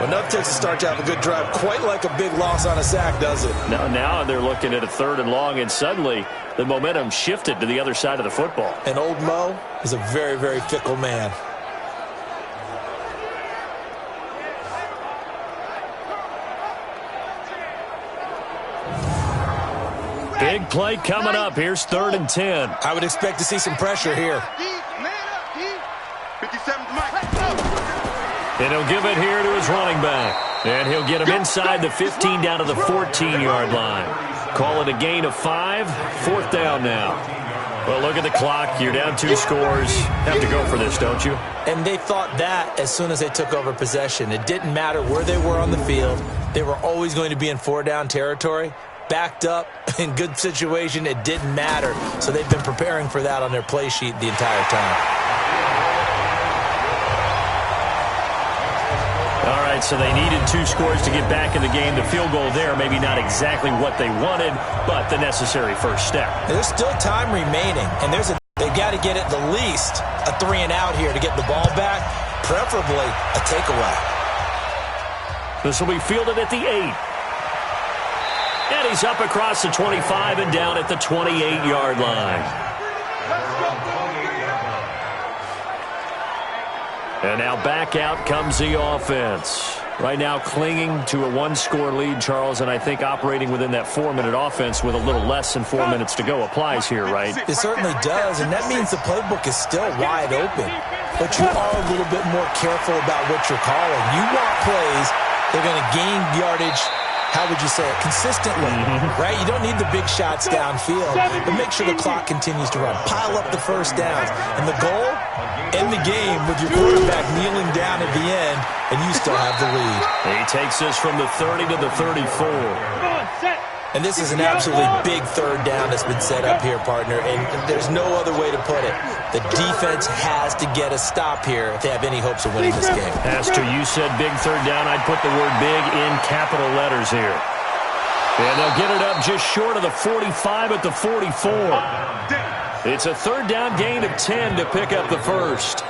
Well, enough takes to start to have a good drive. Quite like a big loss on a sack, does it? Now they're looking at a 3rd and long, and suddenly the momentum shifted to the other side of the football. And old Mo is a very, very fickle man. Big play coming up. Here's 3rd and 10. I would expect to see some pressure here. 57 Mike. And he'll give it here to his running back. And he'll get him inside the 15 down to the 14-yard line. Call it a gain of 5. 4th down now. Well, look at the clock. You're down 2 scores. Have to go for this, don't you? And they thought that as soon as they took over possession. It didn't matter where they were on the field. They were always going to be in 4-down territory. Backed up, in good situation, it didn't matter. So they've been preparing for that on their play sheet the entire time. All right, so they needed 2 scores to get back in the game. The field goal there, maybe not exactly what they wanted, but the necessary first step. There's still time remaining, and they've got to get at the least a 3 and out here to get the ball back, preferably a takeaway. This will be fielded at the 8. And he's up across the 25 and down at the 28-yard line. And now back out comes the offense. Right now clinging to a 1-score lead, Charles, and I think operating within that 4-minute offense with a little less than 4 minutes to go applies here, right? It certainly does, and that means the playbook is still wide open. But you are a little bit more careful about what you're calling. You want plays that are going to gain yardage, how would you say it, consistently, right? You don't need the big shots downfield, but make sure the clock continues to run. Pile up the first downs. And the goal, end the game with your quarterback kneeling down at the end, and you still have the lead. He takes this from the 30 to the 34. And this is an absolutely big 3rd down that's been set up here, partner, and there's no other way to put it. The defense has to get a stop here if they have any hopes of winning this game. As to you said big 3rd down, I'd put the word big in capital letters here. And they'll get it up just short of the 45 at the 44. It's a 3rd down gain of 10 to pick up the first.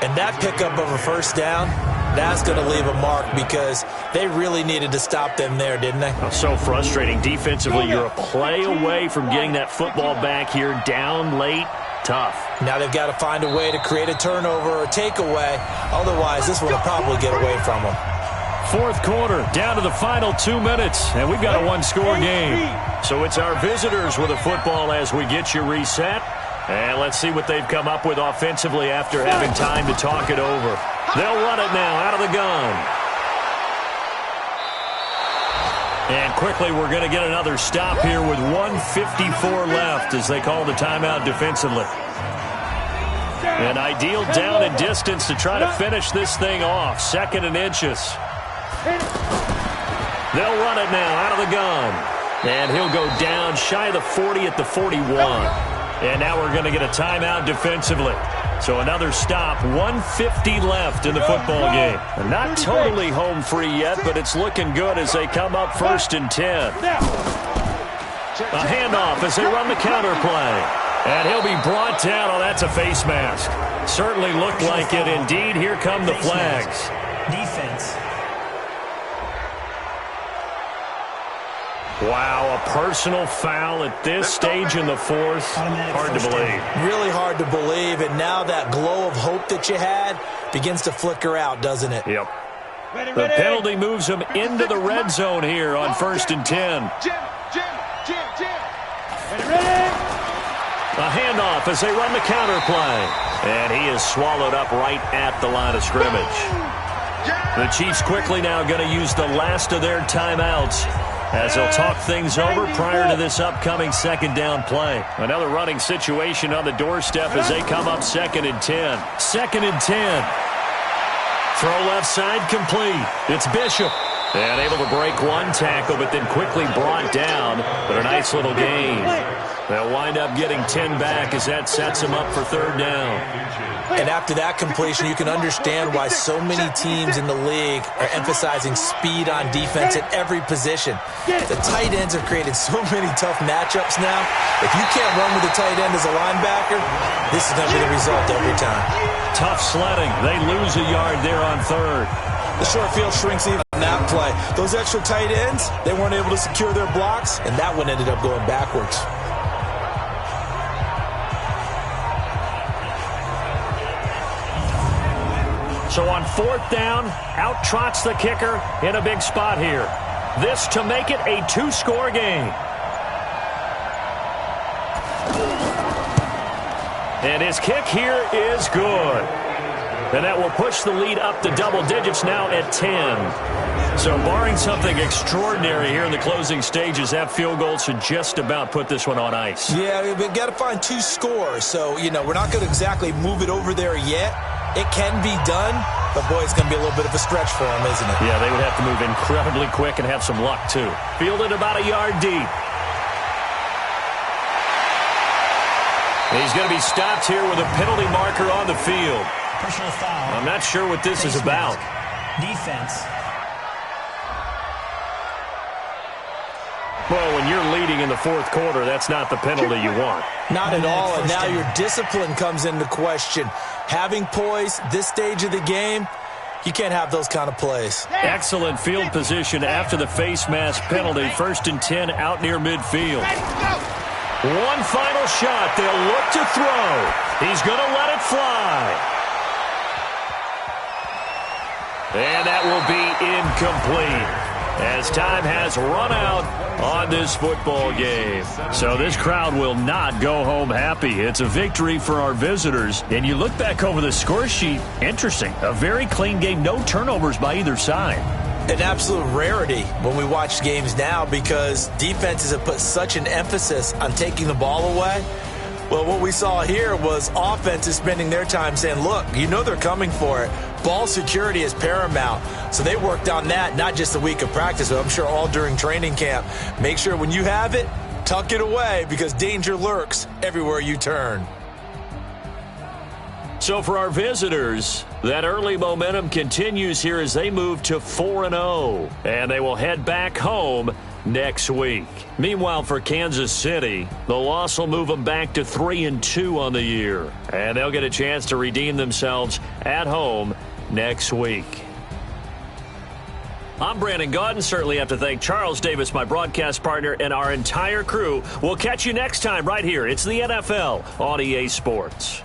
And that pickup of a first down, that's going to leave a mark, because they really needed to stop them there, didn't they? Oh, so frustrating. Defensively, you're a play away from getting that football back here, down late. Tough. Now they've got to find a way to create a turnover or a takeaway. Otherwise, this one will probably get away from them. 4th quarter, down to the final 2 minutes, and we've got a 1-score game. So it's our visitors with a football as we get you reset. And let's see what they've come up with offensively after having time to talk it over. They'll run it now out of the gun. And quickly we're going to get another stop here with 1:54 left as they call the timeout defensively. An ideal down and distance to try to finish this thing off. 2nd and inches. They'll run it now out of the gun. And he'll go down shy of the 40 at the 41. And now we're going to get a timeout defensively. So another stop, 1:50 left in the football game. Not totally home free yet, but it's looking good as they come up 1st and 10. A handoff as they run the counter play. And he'll be brought down. Oh, that's a face mask. Certainly looked like it. Indeed, here come the flags. Defense. Wow, a personal foul at this stage in the 4th. Hard to believe. Really hard to believe, and now that glow of hope that you had begins to flicker out, doesn't it? Yep. The penalty moves them into the red zone here on 1st and 10. A handoff as they run the counter play. And he is swallowed up right at the line of scrimmage. The Chiefs quickly now going to use the last of their timeouts as they'll talk things over prior to this upcoming 2nd down play. Another running situation on the doorstep as they come up 2nd and 10. 2nd and 10. Throw left side complete. It's Bishop. And able to break one tackle, but then quickly brought down. But a nice little gain. They'll wind up getting 10 back as that sets them up for 3rd down. And after that completion, you can understand why so many teams in the league are emphasizing speed on defense at every position. The tight ends have created so many tough matchups now. If you can't run with the tight end as a linebacker, this is going to be the result every time. Tough sledding. They lose a yard there on 3rd. The short field shrinks even on that play. Those extra tight ends, they weren't able to secure their blocks, and that one ended up going backwards. So on 4th down, out trots the kicker in a big spot here. This to make it a 2-score game. And his kick here is good. And that will push the lead up to double digits now at 10. So barring something extraordinary here in the closing stages, that field goal should just about put this one on ice. Yeah, we've got to find 2 scores. So, we're not going to exactly move it over there yet. It can be done, but boy, it's going to be a little bit of a stretch for them, isn't it? Yeah, they would have to move incredibly quick and have some luck, too. Fielded about a yard deep. He's going to be stopped here with a penalty marker on the field. Personal foul. I'm not sure what this is about. Defense. Well, when you're leading in the 4th quarter, that's not the penalty you want. Not at all, and now your discipline comes into question. Having poise this stage of the game, you can't have those kind of plays. Excellent field position after the face mask penalty. 1st and 10 out near midfield. One final shot. They'll look to throw. He's going to let it fly. And that will be incomplete as time has run out on this football game. So this crowd will not go home happy. It's a victory for our visitors. And you look back over the score sheet, interesting. A very clean game, no turnovers by either side. An absolute rarity when we watch games now because defenses have put such an emphasis on taking the ball away. Well, what we saw here was offenses spending their time saying, look, they're coming for it. Ball security is paramount. So they worked on that, not just a week of practice, but I'm sure all during training camp. Make sure when you have it, tuck it away because danger lurks everywhere you turn. So for our visitors, that early momentum continues here as they move to 4-0. And they will head back home next week. Meanwhile, for Kansas City, the loss will move them back to 3-2 on the year. And they'll get a chance to redeem themselves at home next week. I'm Brandon Gaudin. Certainly have to thank Charles Davis, my broadcast partner, and our entire crew. We'll catch you next time right here. It's the NFL on EA Sports.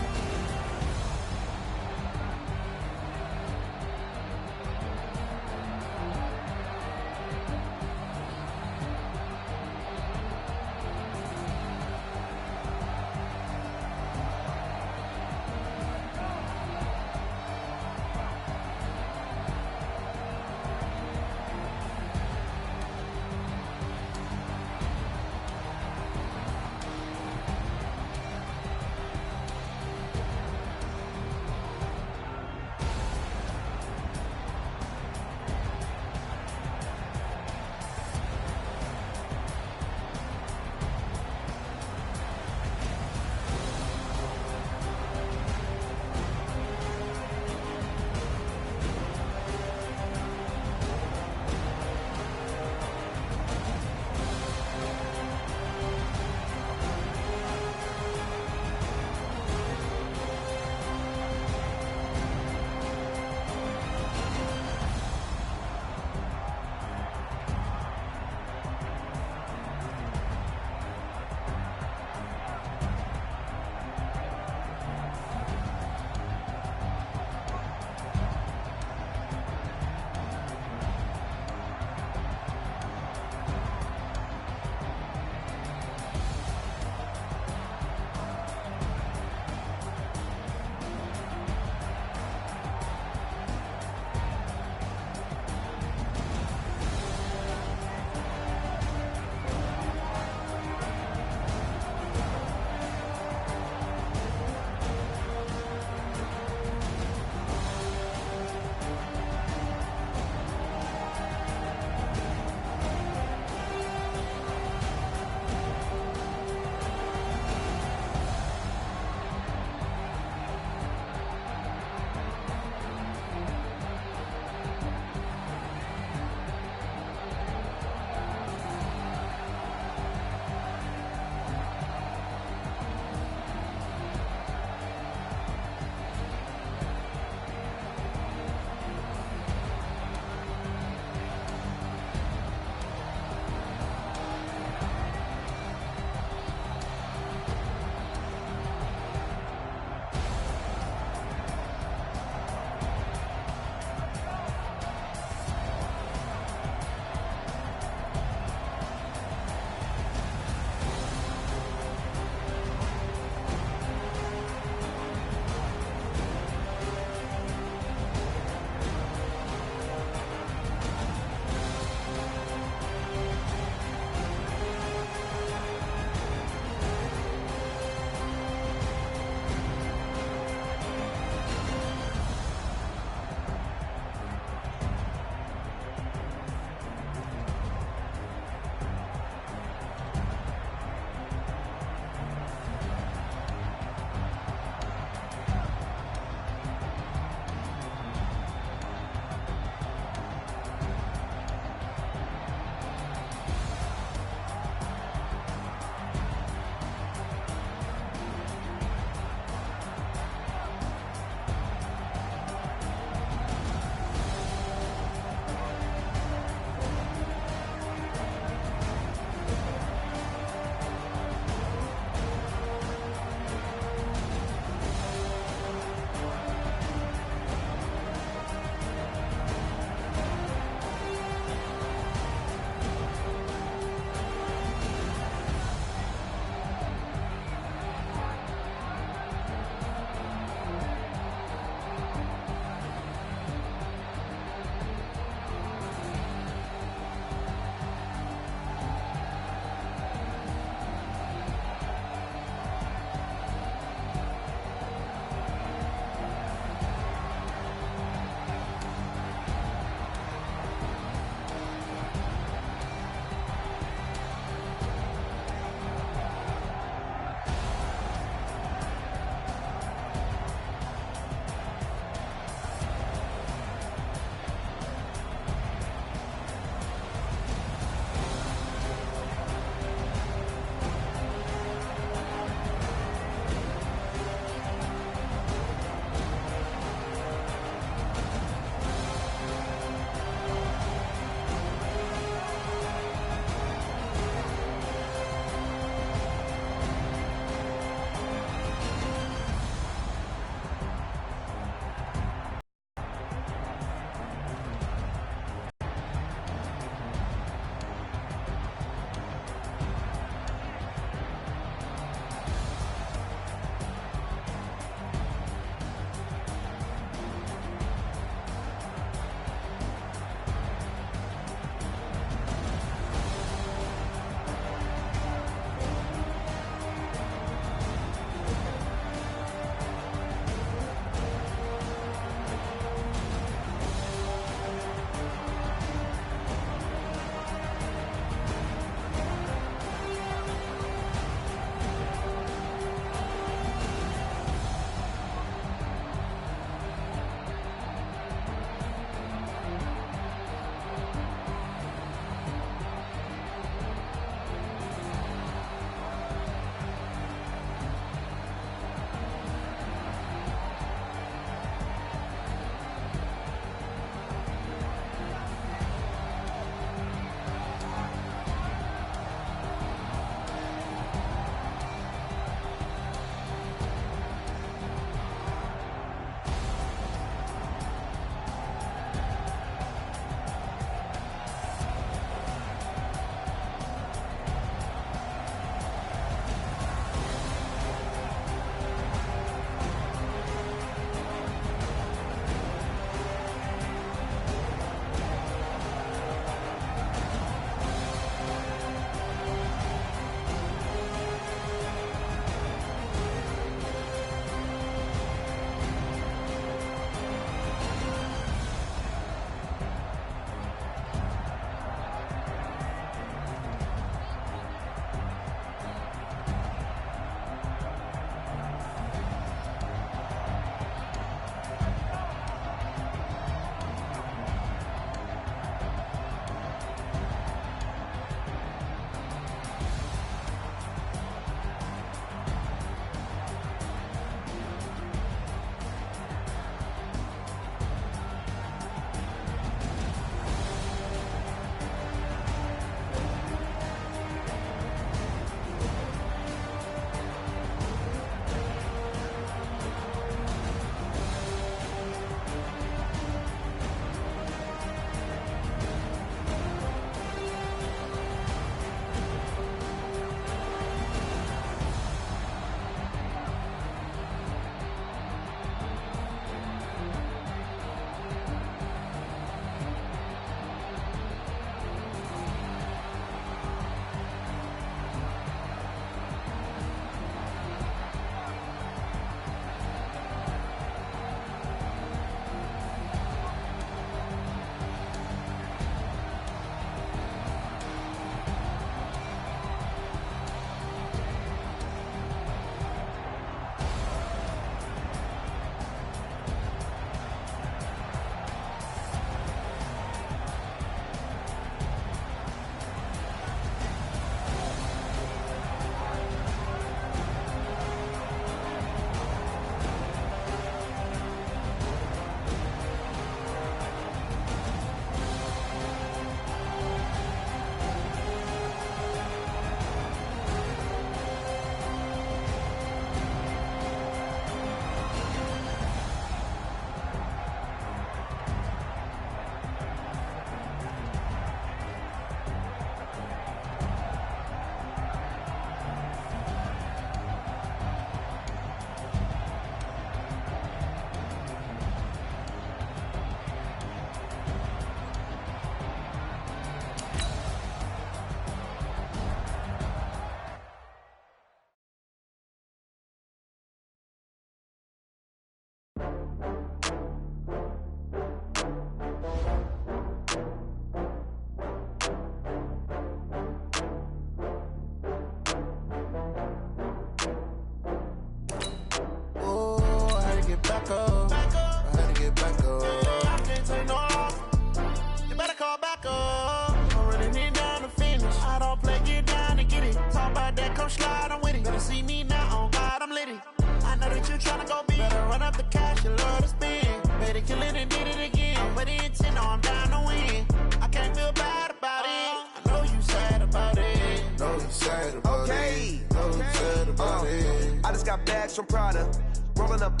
slide, I'm with it. Better see me now, on God, I'm litty. I know that you tryna go big. Better run up the cash, you love to spend. Better kill it and did it again. I'm with the intent, no, I'm down to win. I can't feel bad about it. I know you sad about it. Know you sad about it. Know you sad about it. I just got bags from Prada. Rolling up.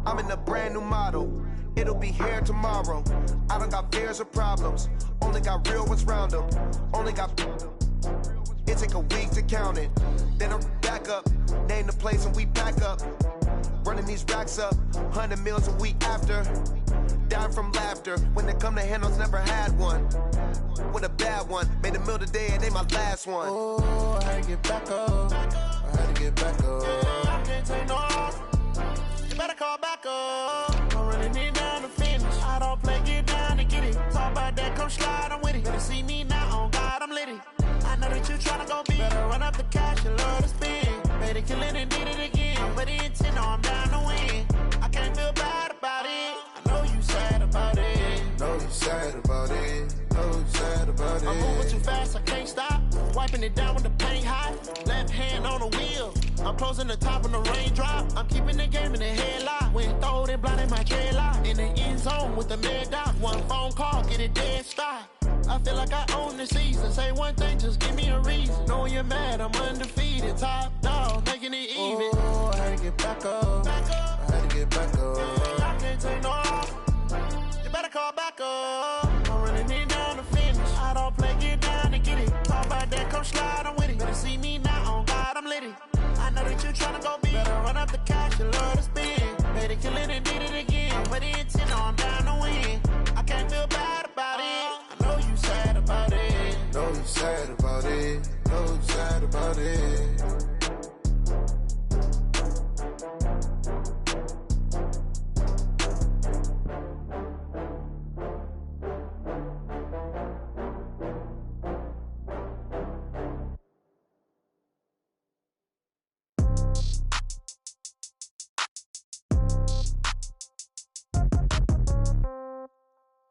I'm in a brand new model. It'll be here tomorrow. I don't got fears or problems. Only got real ones round them. Only got. It take a week to count it. Then I'm back up. Name the place and we pack up. Running these racks up. 100 meals a week after. Dying from laughter. When it come to handles, never had one. With a bad one. Made a meal today and they my last one. Oh, I had to get back up. I had to get back up. I can't take no off. You better call back up. I'm running it down to finish. I don't play, get down to get it. Talk about that, come slide, I'm with it. Better see me now, on God, I'm litty. I know that you tryna go big. Better run up the cash, you love to spend. Better kill it and did it again. I'm with the intent, no, I'm down to win. I can't feel bad about it. I know you sad about it. Know you sad about it. Know you sad about it. I'm moving too fast, I can't stop. Wiping it down with the paint hot. Left hand on the wheel. I'm closing the top when the raindrop. I'm keeping the game in the headlock. When throwed and blinded my dreadlock. In the end zone with the mad dot. One phone call, get it dead stop. I feel like I own the season. Say one thing, just give me a reason. Knowing you're mad, I'm undefeated. Top dog, making it even. Oh, I had to get back up. I had to get back up. I can't take no off. You better call back up. I'm running it down to finish. I don't play, get down to get it. Talk about that, come slide, I'm with it. Better see me now, on God, I'm litty. I know that you tryna go big. Better run up the cash, you love to spend. Better kill it and did it again. With the intent, no, I'm down to win. I can't feel bad about it. I know you sad about it. Know you sad about it. Know you sad about it.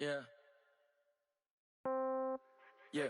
Yeah. Yeah.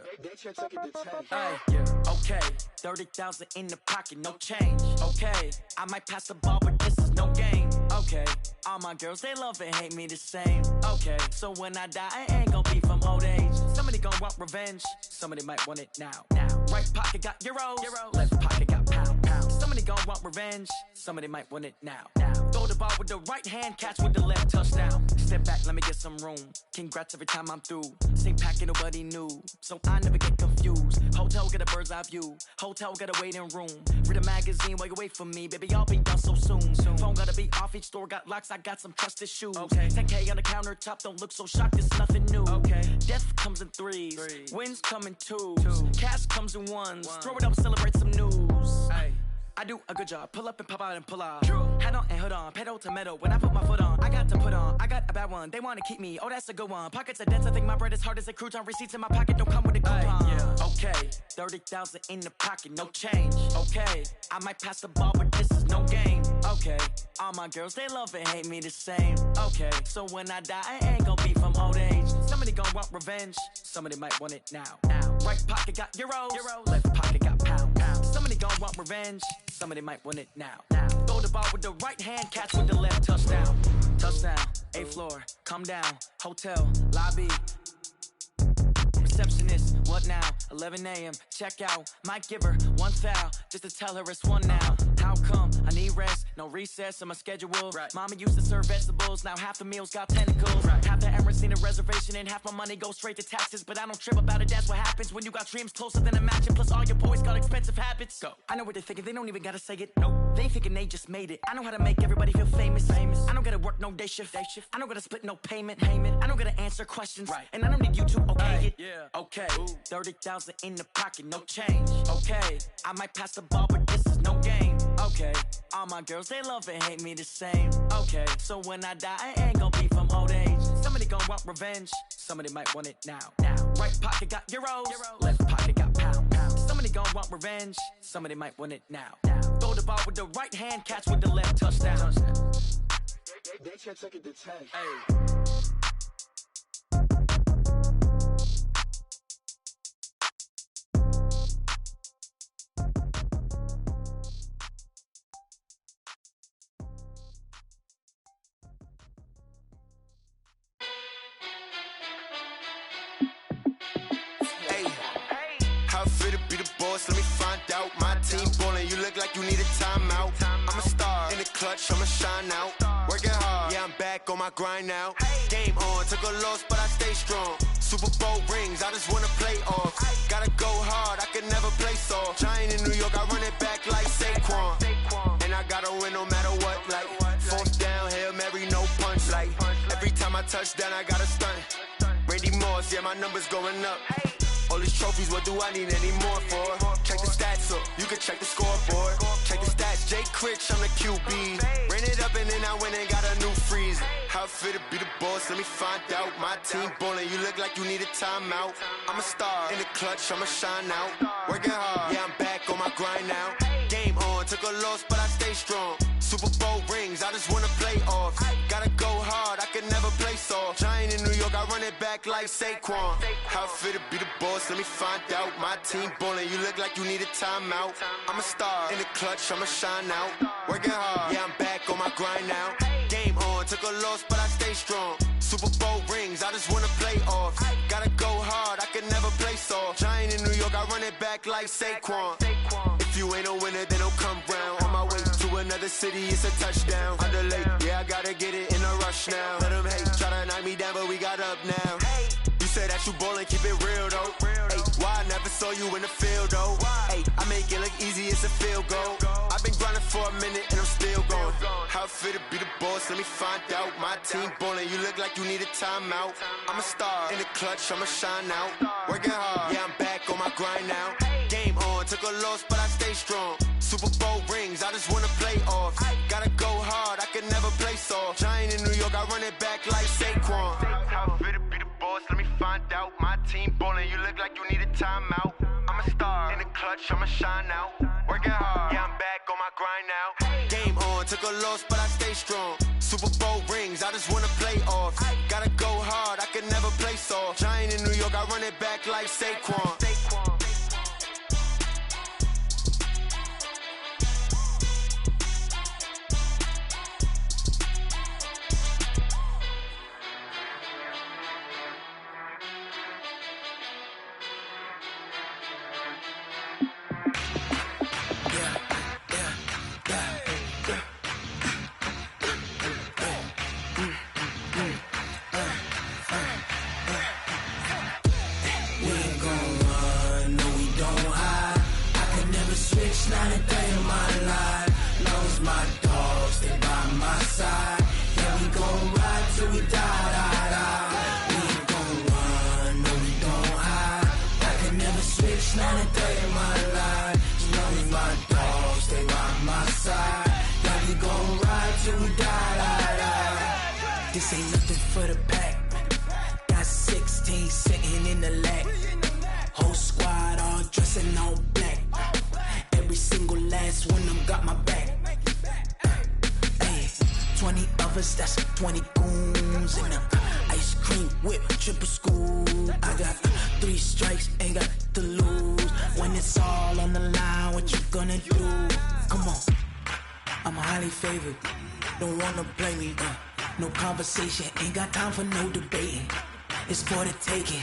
Hey, yeah. Okay. 30,000 in the pocket, no change. Okay. I might pass the ball, but this is no game. Okay. All my girls, they love and hate me the same. Okay. So when I die, I ain't gonna be from old age. Somebody gonna want revenge. Somebody might want it now. Right pocket got euros. Left pocket got pounds. Somebody gonna want revenge. Somebody might want it now. Throw the ball with the right hand, catch with the left, touchdown. Step back, let me get some room. Congrats every time I'm through. Same packet, nobody knew. So I never get confused. Hotel get a bird's eye view. Hotel get a waiting room. Read a magazine while you wait for me. Baby, I'll be done so soon. Phone gotta be off, each store got locks. I got some trusted shoes. Okay. 10K on the countertop, don't look so shocked, it's nothing new. Okay. Death comes in threes. Wins come in twos. Cash comes in ones. Throw it up, celebrate some news. Hey. I do a good job, pull up and pop out and pull out. Hat on and hood on, pedal to metal. When I put my foot on, I got to put on. I got a bad one, they wanna keep me. Oh, that's a good one. Pockets are dense, I think my bread is hard as a crouton. Receipts in my pocket don't come with a coupon. Yeah. Okay, 30,000 in the pocket, no change. Okay, I might pass the ball, but this is no game. Okay, all my girls, they love and hate me the same. Okay, so when I die, I ain't gonna be from old age. Somebody gonna want revenge, somebody might want it now. Right pocket got euros, left pocket got pounds. Somebody gonna want revenge, somebody might want it now. Throw the ball with the right hand, catch with the left, touchdown. Touchdown, 8th floor, come down, hotel, lobby. Receptionist, what now? 11 a.m., check out. Might give her one foul, just to tell her it's one now. How come? I need rest, no recess in my schedule. Mama used to serve vegetables, now half the meals got tentacles. Half the Emirates need a reservation and half my money goes straight to taxes. But I don't trip about it, that's what happens when you got dreams closer than a matching. Plus all your boys got expensive habits. Go. I know what they're thinking, they don't even gotta say it. Nope. They thinking they just made it. I know how to make everybody feel famous. I don't gotta work no day shift. I don't gotta split no payment. I don't gotta answer questions. And I don't need you to okay it. Okay, 30,000 in the pocket, no change. Okay, I might pass the ball, but this is no game. Okay, all my girls, they love and hate me the same. Okay, so when I die, I ain't gonna be from old age. Somebody gonna want revenge, somebody might want it now. Right pocket got euros, left pocket got pounds. Somebody gonna want revenge, somebody might want it now. Throw the ball with the right hand, catch with the left, touchdown. They can't take it to 10. Hey. boss, let me find out. My team ballin', you look like you need a timeout. I'm a star, in the clutch, I'ma shine out. Working hard, yeah, I'm back on my grind now. Game on, took a loss, but I stay strong. Super Bowl rings, I just wanna play off. Gotta go hard, I can never play soft. Giant in New York, I run it back like Saquon. And I gotta win no matter what, like fourth down, Hail Mary, no punch. Like every time I touch down, I gotta stunt. Randy Moss, yeah, my numbers going up. All these trophies, what do I need any more for? Check the stats up, you can check the scoreboard. Check the stats, Jay Critch, I'm the QB. Ran it up and then I went and got a new freeze. How it feel to be the boss, let me find out. My team ballin', you look like you need a timeout. I'm a star, in the clutch, I'ma shine out. Working hard, yeah, I'm back on my grind now. Game on, took a loss, but I stay strong. Super Bowl rings, I just wanna play off. Gotta go hard, I can never play soft. Giant in New York, I run it back like Saquon. How it feel to be the boss, let me find out. My team ballin', you look like you need a timeout. I'm a star, in the clutch, I'ma shine out. Working hard, yeah, I'm back on my grind now. Game on, took a loss, but I stay strong. Super Bowl rings, I just wanna play off. Gotta go hard, I can never play soft. Giant in New York, I run it back like Saquon. If you ain't a winner, then don't come round. On my way to another city, it's a touchdown. Underlay, yeah, I gotta get it in a rush now. Let them hate, try to knock me down, but we got up now. You said that you ballin', keep it real though. Hey, why I never saw you in the field though? Hey, I make it look easy, it's a field goal. I've been grinding for a minute and I'm still going. How it feel to be the boss, let me find out. My team ballin', you look like you need a timeout. I'm a star, in the clutch, I'ma shine out. Working hard, yeah, I'm back on my grind now. Game on, took a loss, but I stay strong. Super Bowl rings, I just wanna play off. Gotta go hard, I can never play soft. Giant in New York, I run it back like Saquon. How it feel to be the boss, let me find out. My team ballin', you look like you need a timeout. I'm a star, in the clutch, I'ma shine out. Working hard, yeah, I'm back on my grind now. Game on, took a loss, but I stay strong. Super Bowl rings, I just wanna play off. Gotta go hard, I can never play soft. Giant in New York, I run it back like Saquon. This ain't nothing for the pack. Got 16 sitting in the lap. Whole squad all dressing all black. Every single last one of them got my back. Hey, 20 of us, that's 20 goons in the ice cream whip, triple scoop. I got 3 strikes, ain't got to lose. When it's all on the line, what you gonna do? Come on, I'm highly favored. Don't wanna play me, no conversation, ain't got time for no debating. It's for the taking,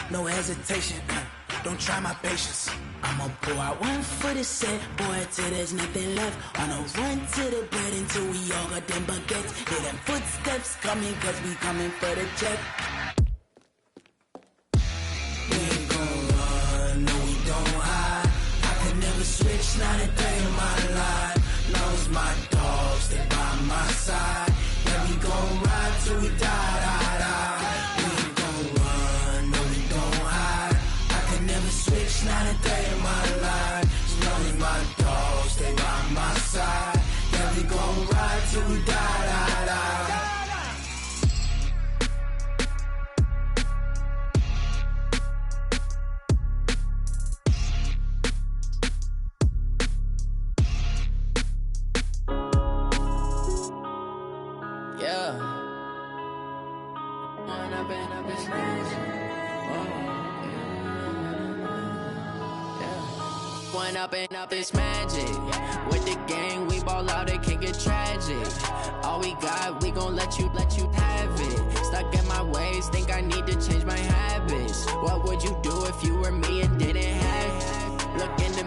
no hesitation. Don't try my patience. I'ma pour out one for the set, boy, till there's nothing left. On a run to the bread until we all got them baguettes. Hear them footsteps coming, cause we coming for the check. We ain't gon' run, no we don't hide. I can never switch, not a day in my life. Lost my dogs, they by my side. Yeah, we gon' ride till we die, die, die. We ain't gon' run, no we don't hide. I can never switch, not a day in my life. As long as my dogs, they by my side. Yeah, we gon' ride till we die, die, die. Up this magic. With the gang, we ball out, it can get tragic. All we got, we gon' let you have it. Stuck in my ways, think I need to change my habits. What would you do if you were me and didn't have it? Look in the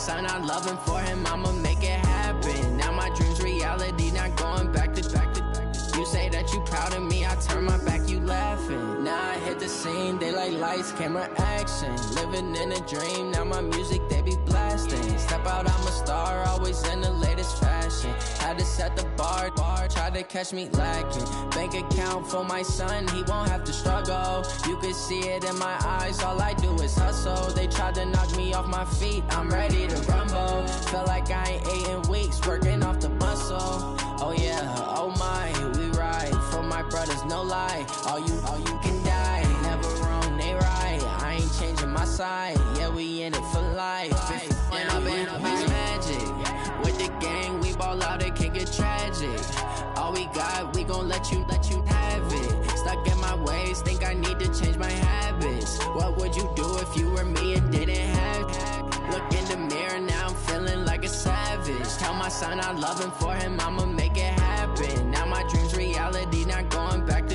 son, I love him, for him, I'ma make it happen. Now my dream's reality, not going back to. You say that you proud of me, I turn my back, you laughing. Now I hit the scene, they like lights, camera, action. Living in a dream, now my music, they be blasting. Step out, I'm a star, always in the latest fashion. Had to set the bar, try to catch me lacking. Bank account for my son, he won't have to struggle. You can see it in my eyes, all I do is hustle. They tried to knock me off my feet, I'm ready to rumble. Feel like I ain't ate in weeks, working off the muscle. Oh yeah, oh my, we ride for my brothers, no lie. All you can die, never wrong, they right. I ain't changing my side, yeah, we in it for life. And I've been magic with the gang, we ball out, it can get tragic. All we got, we gon' let you have it. Stuck in my ways, think I need to change my habits. What would you do if you were me and didn't have it? Look in the mirror, now I'm feeling like a savage. Tell my son I love him, for him, I'ma make it happen. Now my dream's reality, not going back to.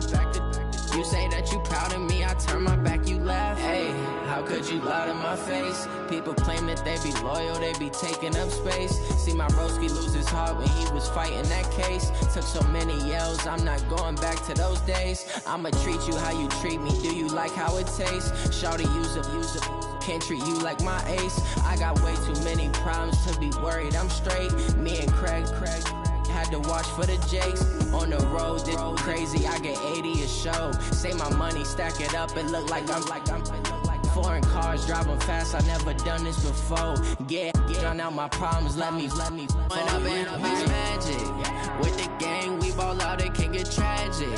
You say that you proud of me, I turn my back, you laugh. Hey, how could you lie to my face? People claim that they be loyal, they be taking up space. See my broski lose his heart when he was fighting that case. Took so many yells, I'm not going back to those days. I'ma treat you how you treat me, do you like how it tastes? Shawty, use it, can't treat you like my ace. I got way too many problems to be worried, I'm straight. Me and Craig had to watch for the Jakes. On the road, this crazy, I get 80 a show. Say my money, stack it up, it look like I'm foreign cars, driving fast, I never done this before. Get drown out my problems, let me When I've been magic with the gang, we ball out, it can get tragic.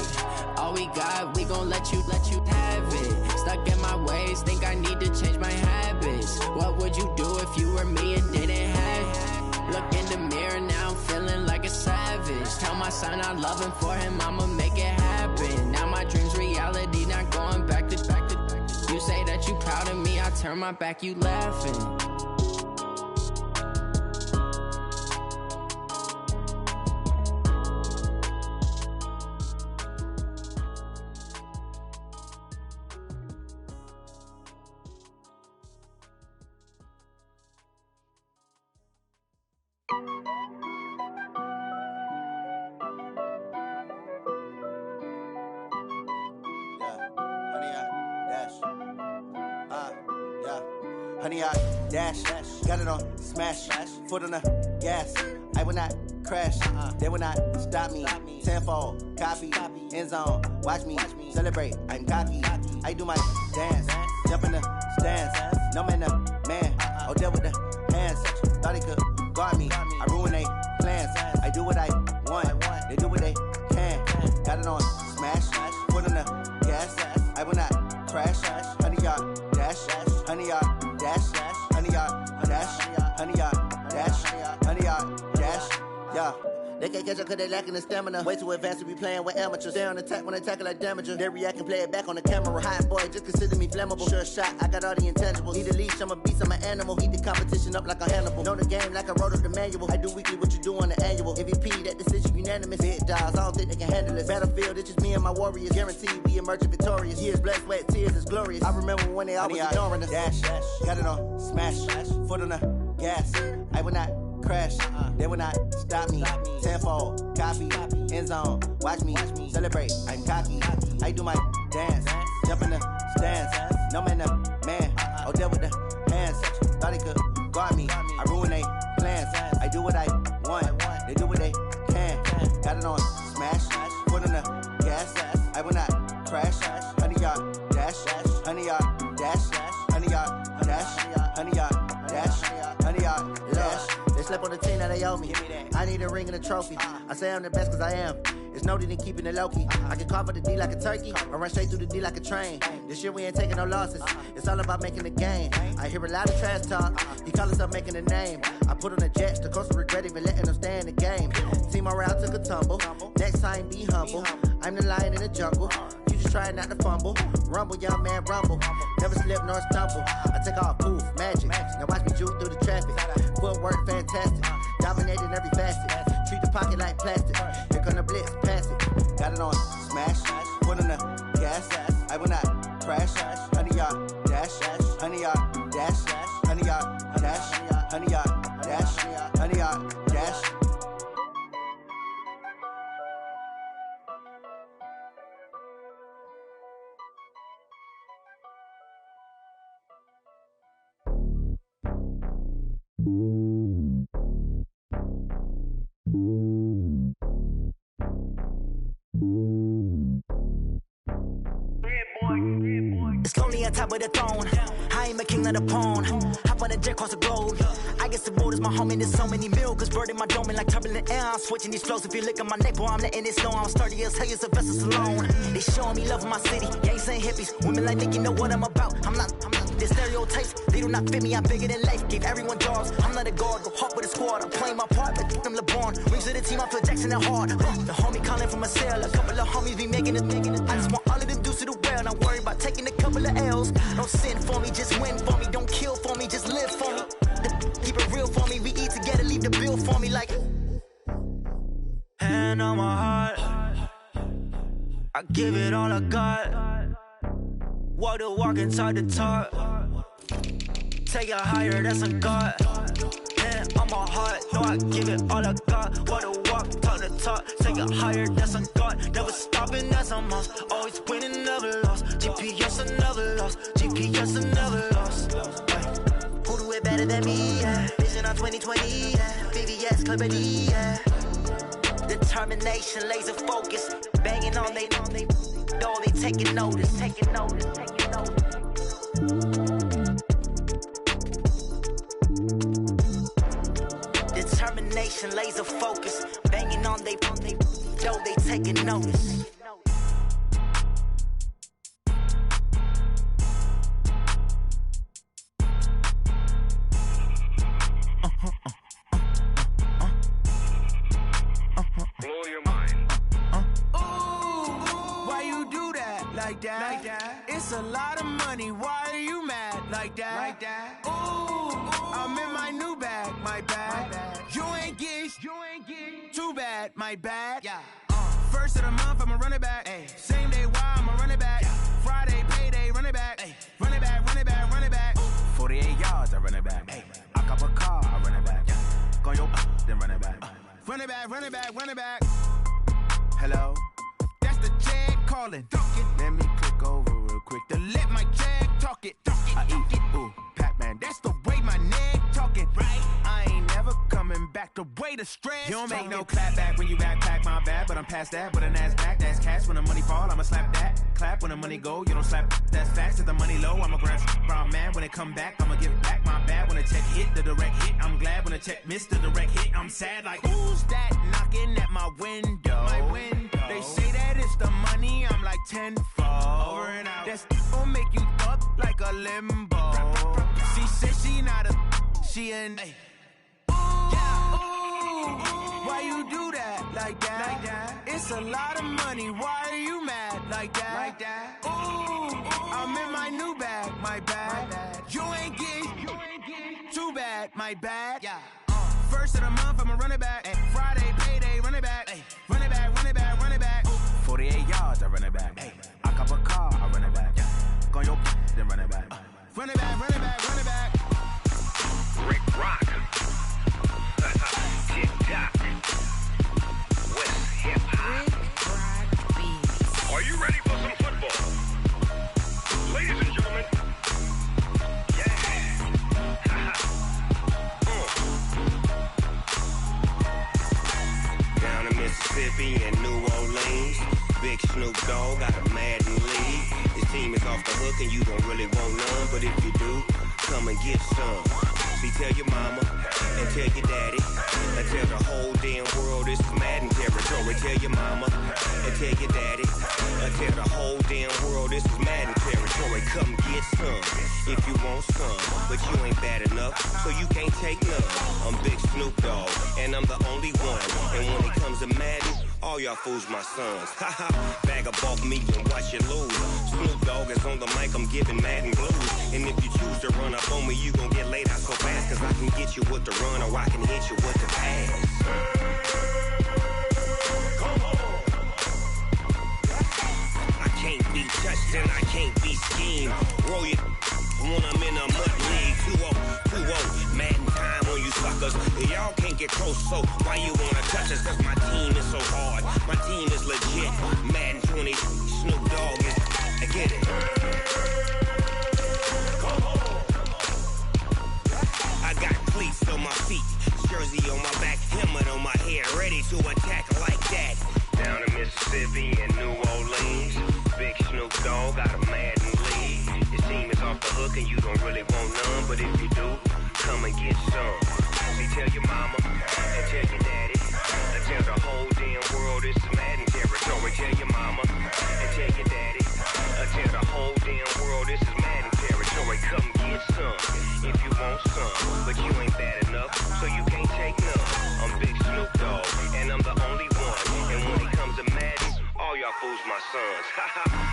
All we got, we gon' let you have it. Stuck in my ways, think I need to change my habits. What would you do if you were me and didn't have it? Look in the mirror, now I'm feeling like a savage. Tell my son I love him, for him, I'ma make it happen. Now my dream's reality, not going back to. You say that you proud of me, I turn my back, you laughing. Honey, I dash, got it on smash, foot on the gas. I will not crash, they will not stop me. Tenfold, copy, end zone, watch me celebrate. I'm cocky, I do my dance, jump in the stands. No man, oh, deal with the hands. Thought he could guard me, I ruin they plans. I do what I want, they do what they can. Got it on smash, foot on the gas. I will not crash, honey, y'all dash, honey, y'all dash, honey, y'all dash, honey, y'all dash, honey, y'all dash, yeah. They can't catch up cause they lacking the stamina. Way too advanced to be playing with amateurs. Stay on attack when they tackle like damager. They react and play it back on the camera. Hot boy, just consider me flammable. Sure shot, I got all the intangibles. Need a leash, I'm a beast, I'm an animal. Heat the competition up like a Hannibal. Know the game like I wrote up the manual. I do weekly what you do on the annual. MVP, that decision unanimous. Big dogs, I don't think they can handle it. Battlefield, it's just me and my warriors. Guaranteed we emerging victorious. Years, blood, sweat, tears, it's glorious. I remember when they always ignoring us. Dash, got it on smash, foot on the gas. I will not crash, they will not stop me. Tenfold, copy, end zone, watch me celebrate. I'm cocky, I do my dance, jump in the stands. No man, oh, deal with the hands. Thought he could guard me, I ruin they plans. I do what I want, they do what they can. Got it on smash, foot on the gas. I will not crash, honey, y'all dash, honey, y'all dash, honey, y'all dash, honey, y'all dash, honey, y'all dash. They slept on the team that they owe me. I need a ring and a trophy. I say I'm the best cause I am. It's no need in keeping it low key. I can carve for the D like a turkey, or run straight through the D like a train. This year we ain't taking no losses. It's all about making the game. I hear a lot of trash talk. He call himself making a name. I put on the jets, the coach will regret even letting them stay in the game. Team morale took a tumble. Next time be humble. I'm the lion in the jungle. You just try not to fumble. Rumble, young man, rumble. Never slip nor stumble. I take off, poof, magic. Now watch me juke through the traffic. Footwork fantastic. Dominating every facet. Treat the pocket like plastic. Here come the blitz, pass it. Got it on smash. Foot on the gas. I will not crash. Honey, y'all dash. Honey, y'all dash. Honey, y'all dash. 100-yard dash, 100-yard dash. It's lonely on top of the throne. I am a king of the pawn. Hop on a jet across the globe. I guess the world is my home and there's so many milk. Bird in my dome and like turbulent air. I'm switching these flows. If you look at my neck, boy, I'm letting it snow. I'm sturdy as hell, as a vessel alone. They showing me love in my city. Gangs and hippies. Women like Nick, you know what I'm about. I'm not the stereotypes. They do not fit me. I'm bigger than life. Gave everyone jobs. I'm not a guard. Go hard with a squad. I'm playing my part, but I'm LeBron. Rings to the team. I feel Jackson and hard. The homie calling from a cell. A couple of homies be making it. I just want all of them dudes to do well. Not worry about taking a couple of L's. Don't sin for me, just win for me. Don't kill for me, just live for me. Keep it real for me. We eat together, leave the bill for me like. Hand on my heart, I give it all I got. Walk the walk and talk the talk. Take it higher, that's a God. Hand on my heart, no, I give it all I got. Walk the walk, talk the talk. Take it higher, that's a God. Never stopping, that's a must. Always winning, never lost. GPS, I never lost. GPS, I never lost. Who do it better than me? Yeah. Vision on 2020. Yeah. VVS, Clarity. Yeah. Determination, laser focus. Banging on they know they taking notice. Taking notice. Taking notice. Determination, laser focus. Banging on they know they taking notice. Blow your mind. Why you do that like that? It's a lot of money. Why are you mad like that? I'm in my new bag, my bag. You ain't get too bad, my bad. First of the month, I'ma run it back. Same day, why I'ma run it back. Friday, payday, run it back. Run it back, run it back, run it back. 48 yards, I run it back. I cop a car, I run it back. Go your then run it back. Run it back, run it back, run it back. Hello? That's the jag calling. Let me click over real quick to let my jag talk it. I eat it, ooh, Pac-Man. That's the way my neck talking. Right? I ain't never coming back the way the stress. You don't make no clap back when you backpack my bad, but I'm past that. With an ass back, that's cash. When the money fall, I'ma slap that. Clap when the money go, you don't slap. That's facts. If the money low, I'ma grab brown man. When it come back, I'ma give back my bad. When the check hit, the direct hit. I'm glad when the check missed the direct hit. I'm sad like, who's that knocking at my window? My window. They say that it's the money, I'm like tenfold. Over and out. That's gon' make you up like a limbo. She said she not a, she an. Why you do that like that? It's a lot of money. Why are you mad like that? I'm in my new bag, my bag. You ain't get too bad, my bad. First of the month, I'ma run it back. Friday, payday, run it back. Run it back, run it back, run it back. 48 yards, I run it back. I cop a car, I run it back. Go your then run it back. Run it back, run it back, run it back. Rick Rock. Tick-tock. West hip-hop. Are you ready for some football? Ladies and gentlemen. Yeah. Down in Mississippi and New Orleans, Big Snoop Dogg got a Madden league. His team is off the hook and you don't really want none, but if you do, come and get some. See, tell your mama and tell your daddy and tell the whole damn world this is Madden territory. Tell your mama and tell your daddy and tell the whole damn world this is Madden territory. Come get some if you want some, but you ain't bad enough, so you can't take none. I'm Big Snoop Dogg and I'm the only one. And when it comes to Madden, all y'all fools my sons. Haha, bag of bulk meat and watch you lose. Snoop Dogg is on the mic, I'm giving Madden blues. And if you choose to run up on me, you gon' get laid out so fast. Cause I can get you with the run or I can hit you with the pass. Come on. I can't be touched and I can't be schemed. Roll it when I'm in a mud league. 2-0, Madden time. Y'all can't get close, so why you wanna touch us? Cause my team is so hard. My team is legit. Madden 20, Snoop Dogg is. I get it. I got cleats on my feet, jersey on my back, helmet on my head, ready to attack like that. Down in Mississippi and New Orleans, Big Snoop Dogg got a Madden league. Your team is off the hook and you don't really want none, but if you do, come and get some. See, tell your mama and tell your daddy, and tell the whole damn world it's Madden territory. Tell your mama and tell your daddy, and tell the whole damn world this is Madden territory. Come get some if you want some, but you ain't bad enough, so you can't take none. I'm Big Snoop Dogg, and I'm the only one. And when it comes to Madden, all y'all fools my sons.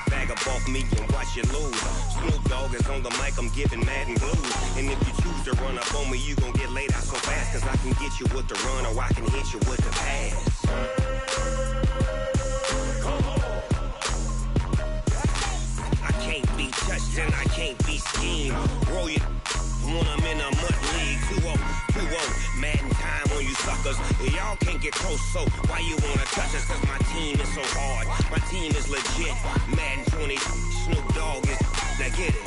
Bag up off me and watch you lose. Snoop Dogg is on the mic, I'm giving Madden blues. And if you choose to run up on me, you gon' get laid out so fast. Cause I can get you with the run or I can hit you with the pass. I can't be touched and I can't be schemed. Roll you when I'm in a mud league. 2-0, 2-0, Madden time on you suckers. Y'all can't get close, so why you wanna touch us? Cause my team is so hard. My team is legit. Madden 20, Snoop Dogg is. Now get it.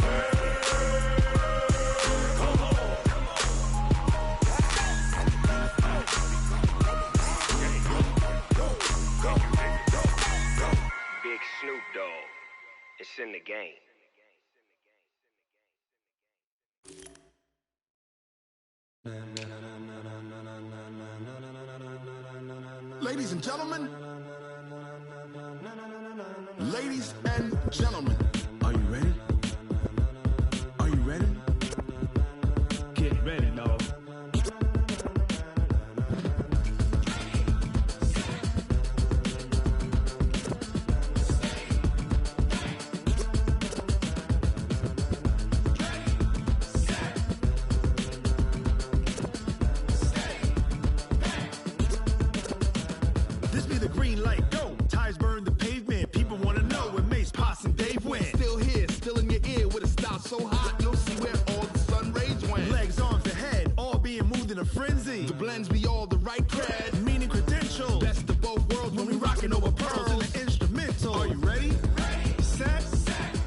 Big Snoop Dogg. It's in the game. Ladies and gentlemen, ladies and gentlemen, are you ready? Are you ready? Get ready, dog. This be the green light, go. Tires burn the pavement. People wanna know when Mace, Potts, and Dave went. Still here, still in your ear with a style so hot, you'll see where all the sun rays went. Legs, arms, and head, all being moved in a frenzy. The blends be all the right cred, meaning credentials. Best of both worlds when we rockin' over pearls in the instrumental. Are you ready? Ready. Set.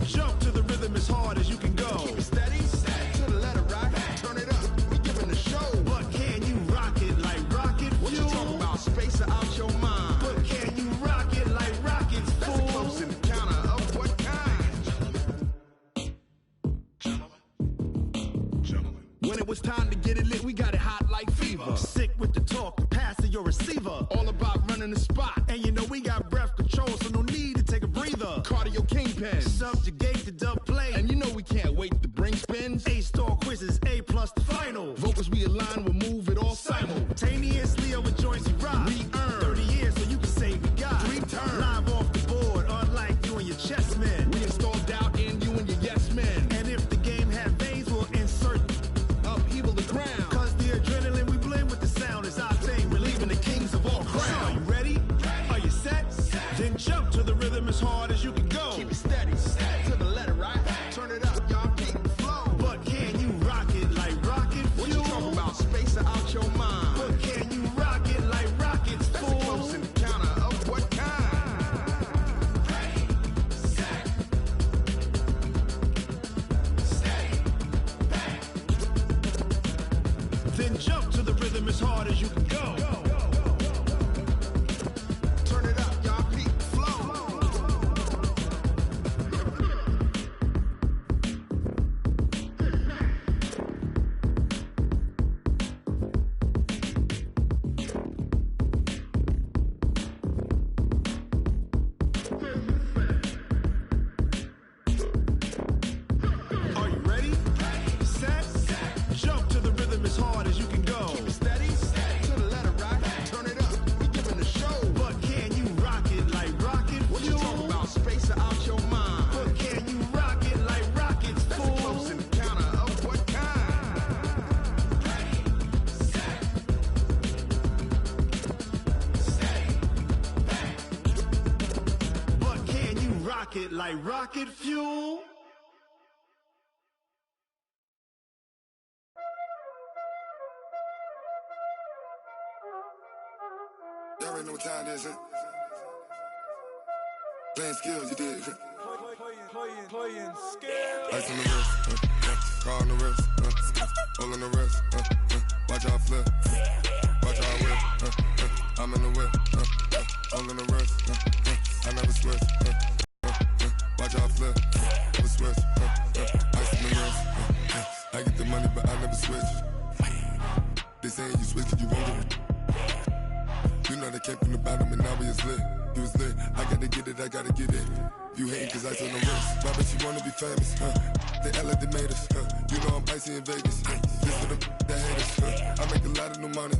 Jump to the rhythm as hard as you can go. Keep it steady. To the letter right. Turn it up. We giving the show. But can you rock it like rocket fuel? What you talking about? Space out your mind. But can you rock it like rockets, fool? That's a close encounter of what kind? Gentlemen. When it was time to get it lit, we got it hot like fever. Sick with the talk, the pass to your receiver. All about running the spot. And you know we got breath control, so no need to take a breather. Cardio kingpin. Subjugate the dub play. And you know we can't wait to bring spins. A-star quizzes, A+ the final. Vocals we align, we'll move it all simultaneously over joints we rock. We earn 30 years so you can say we got 3 turns. Live off the board, unlike you and your chess men. We install doubt in you and your yes men. And if the game had veins, we'll insert upheaval the ground. Cause the adrenaline we blend with the sound is our thing. Relieving the kings of all crowns. So are you ready? Are you set? Then jump to the rhythm as hard as you can go. Keep it steady. To the letter right. Turn it up, y'all keep the flow. But can you rock it like rocket fuel? What you talking about? Space out your mind. But can you rock it like rockets, fool? That's a close encounter of what kind? Ready, set, steady, back. Then jump to the rhythm as hard as you can go. Turn it up, y'all keep the flow. Are you ready? Set. Jump to the rhythm as hard as you can go. Keep it steady. To the letter right. Turn it up. We giving the show. But can you rock it like rocket fuel? What you talking about? Space out your mind. But can you rock it like rockets, fool? That's a close encounter of what kind? Ready, set, steady, back. But can you rock it like rocket fuel? already know what time it is, huh? Playing skills, you did. Playing skills. Ice on the wrist, car on the wrist, hole in the wrist, watch how I flip, watch how I whip, I'm in the whip, hole in the wrist, I never switch, watch how I flip, never switch, ice on the wrist, I get the money but I never switch. They saying you switch 'cause you won't get it. You know they came from the bottom and now we is lit. You was lit, I gotta get it, I gotta get it. You hating 'cause ice on the wrist. Why bet you wanna be famous, They act like they made us, You know I'm icy in Vegas, This for the that hate us, I make a lot of new money,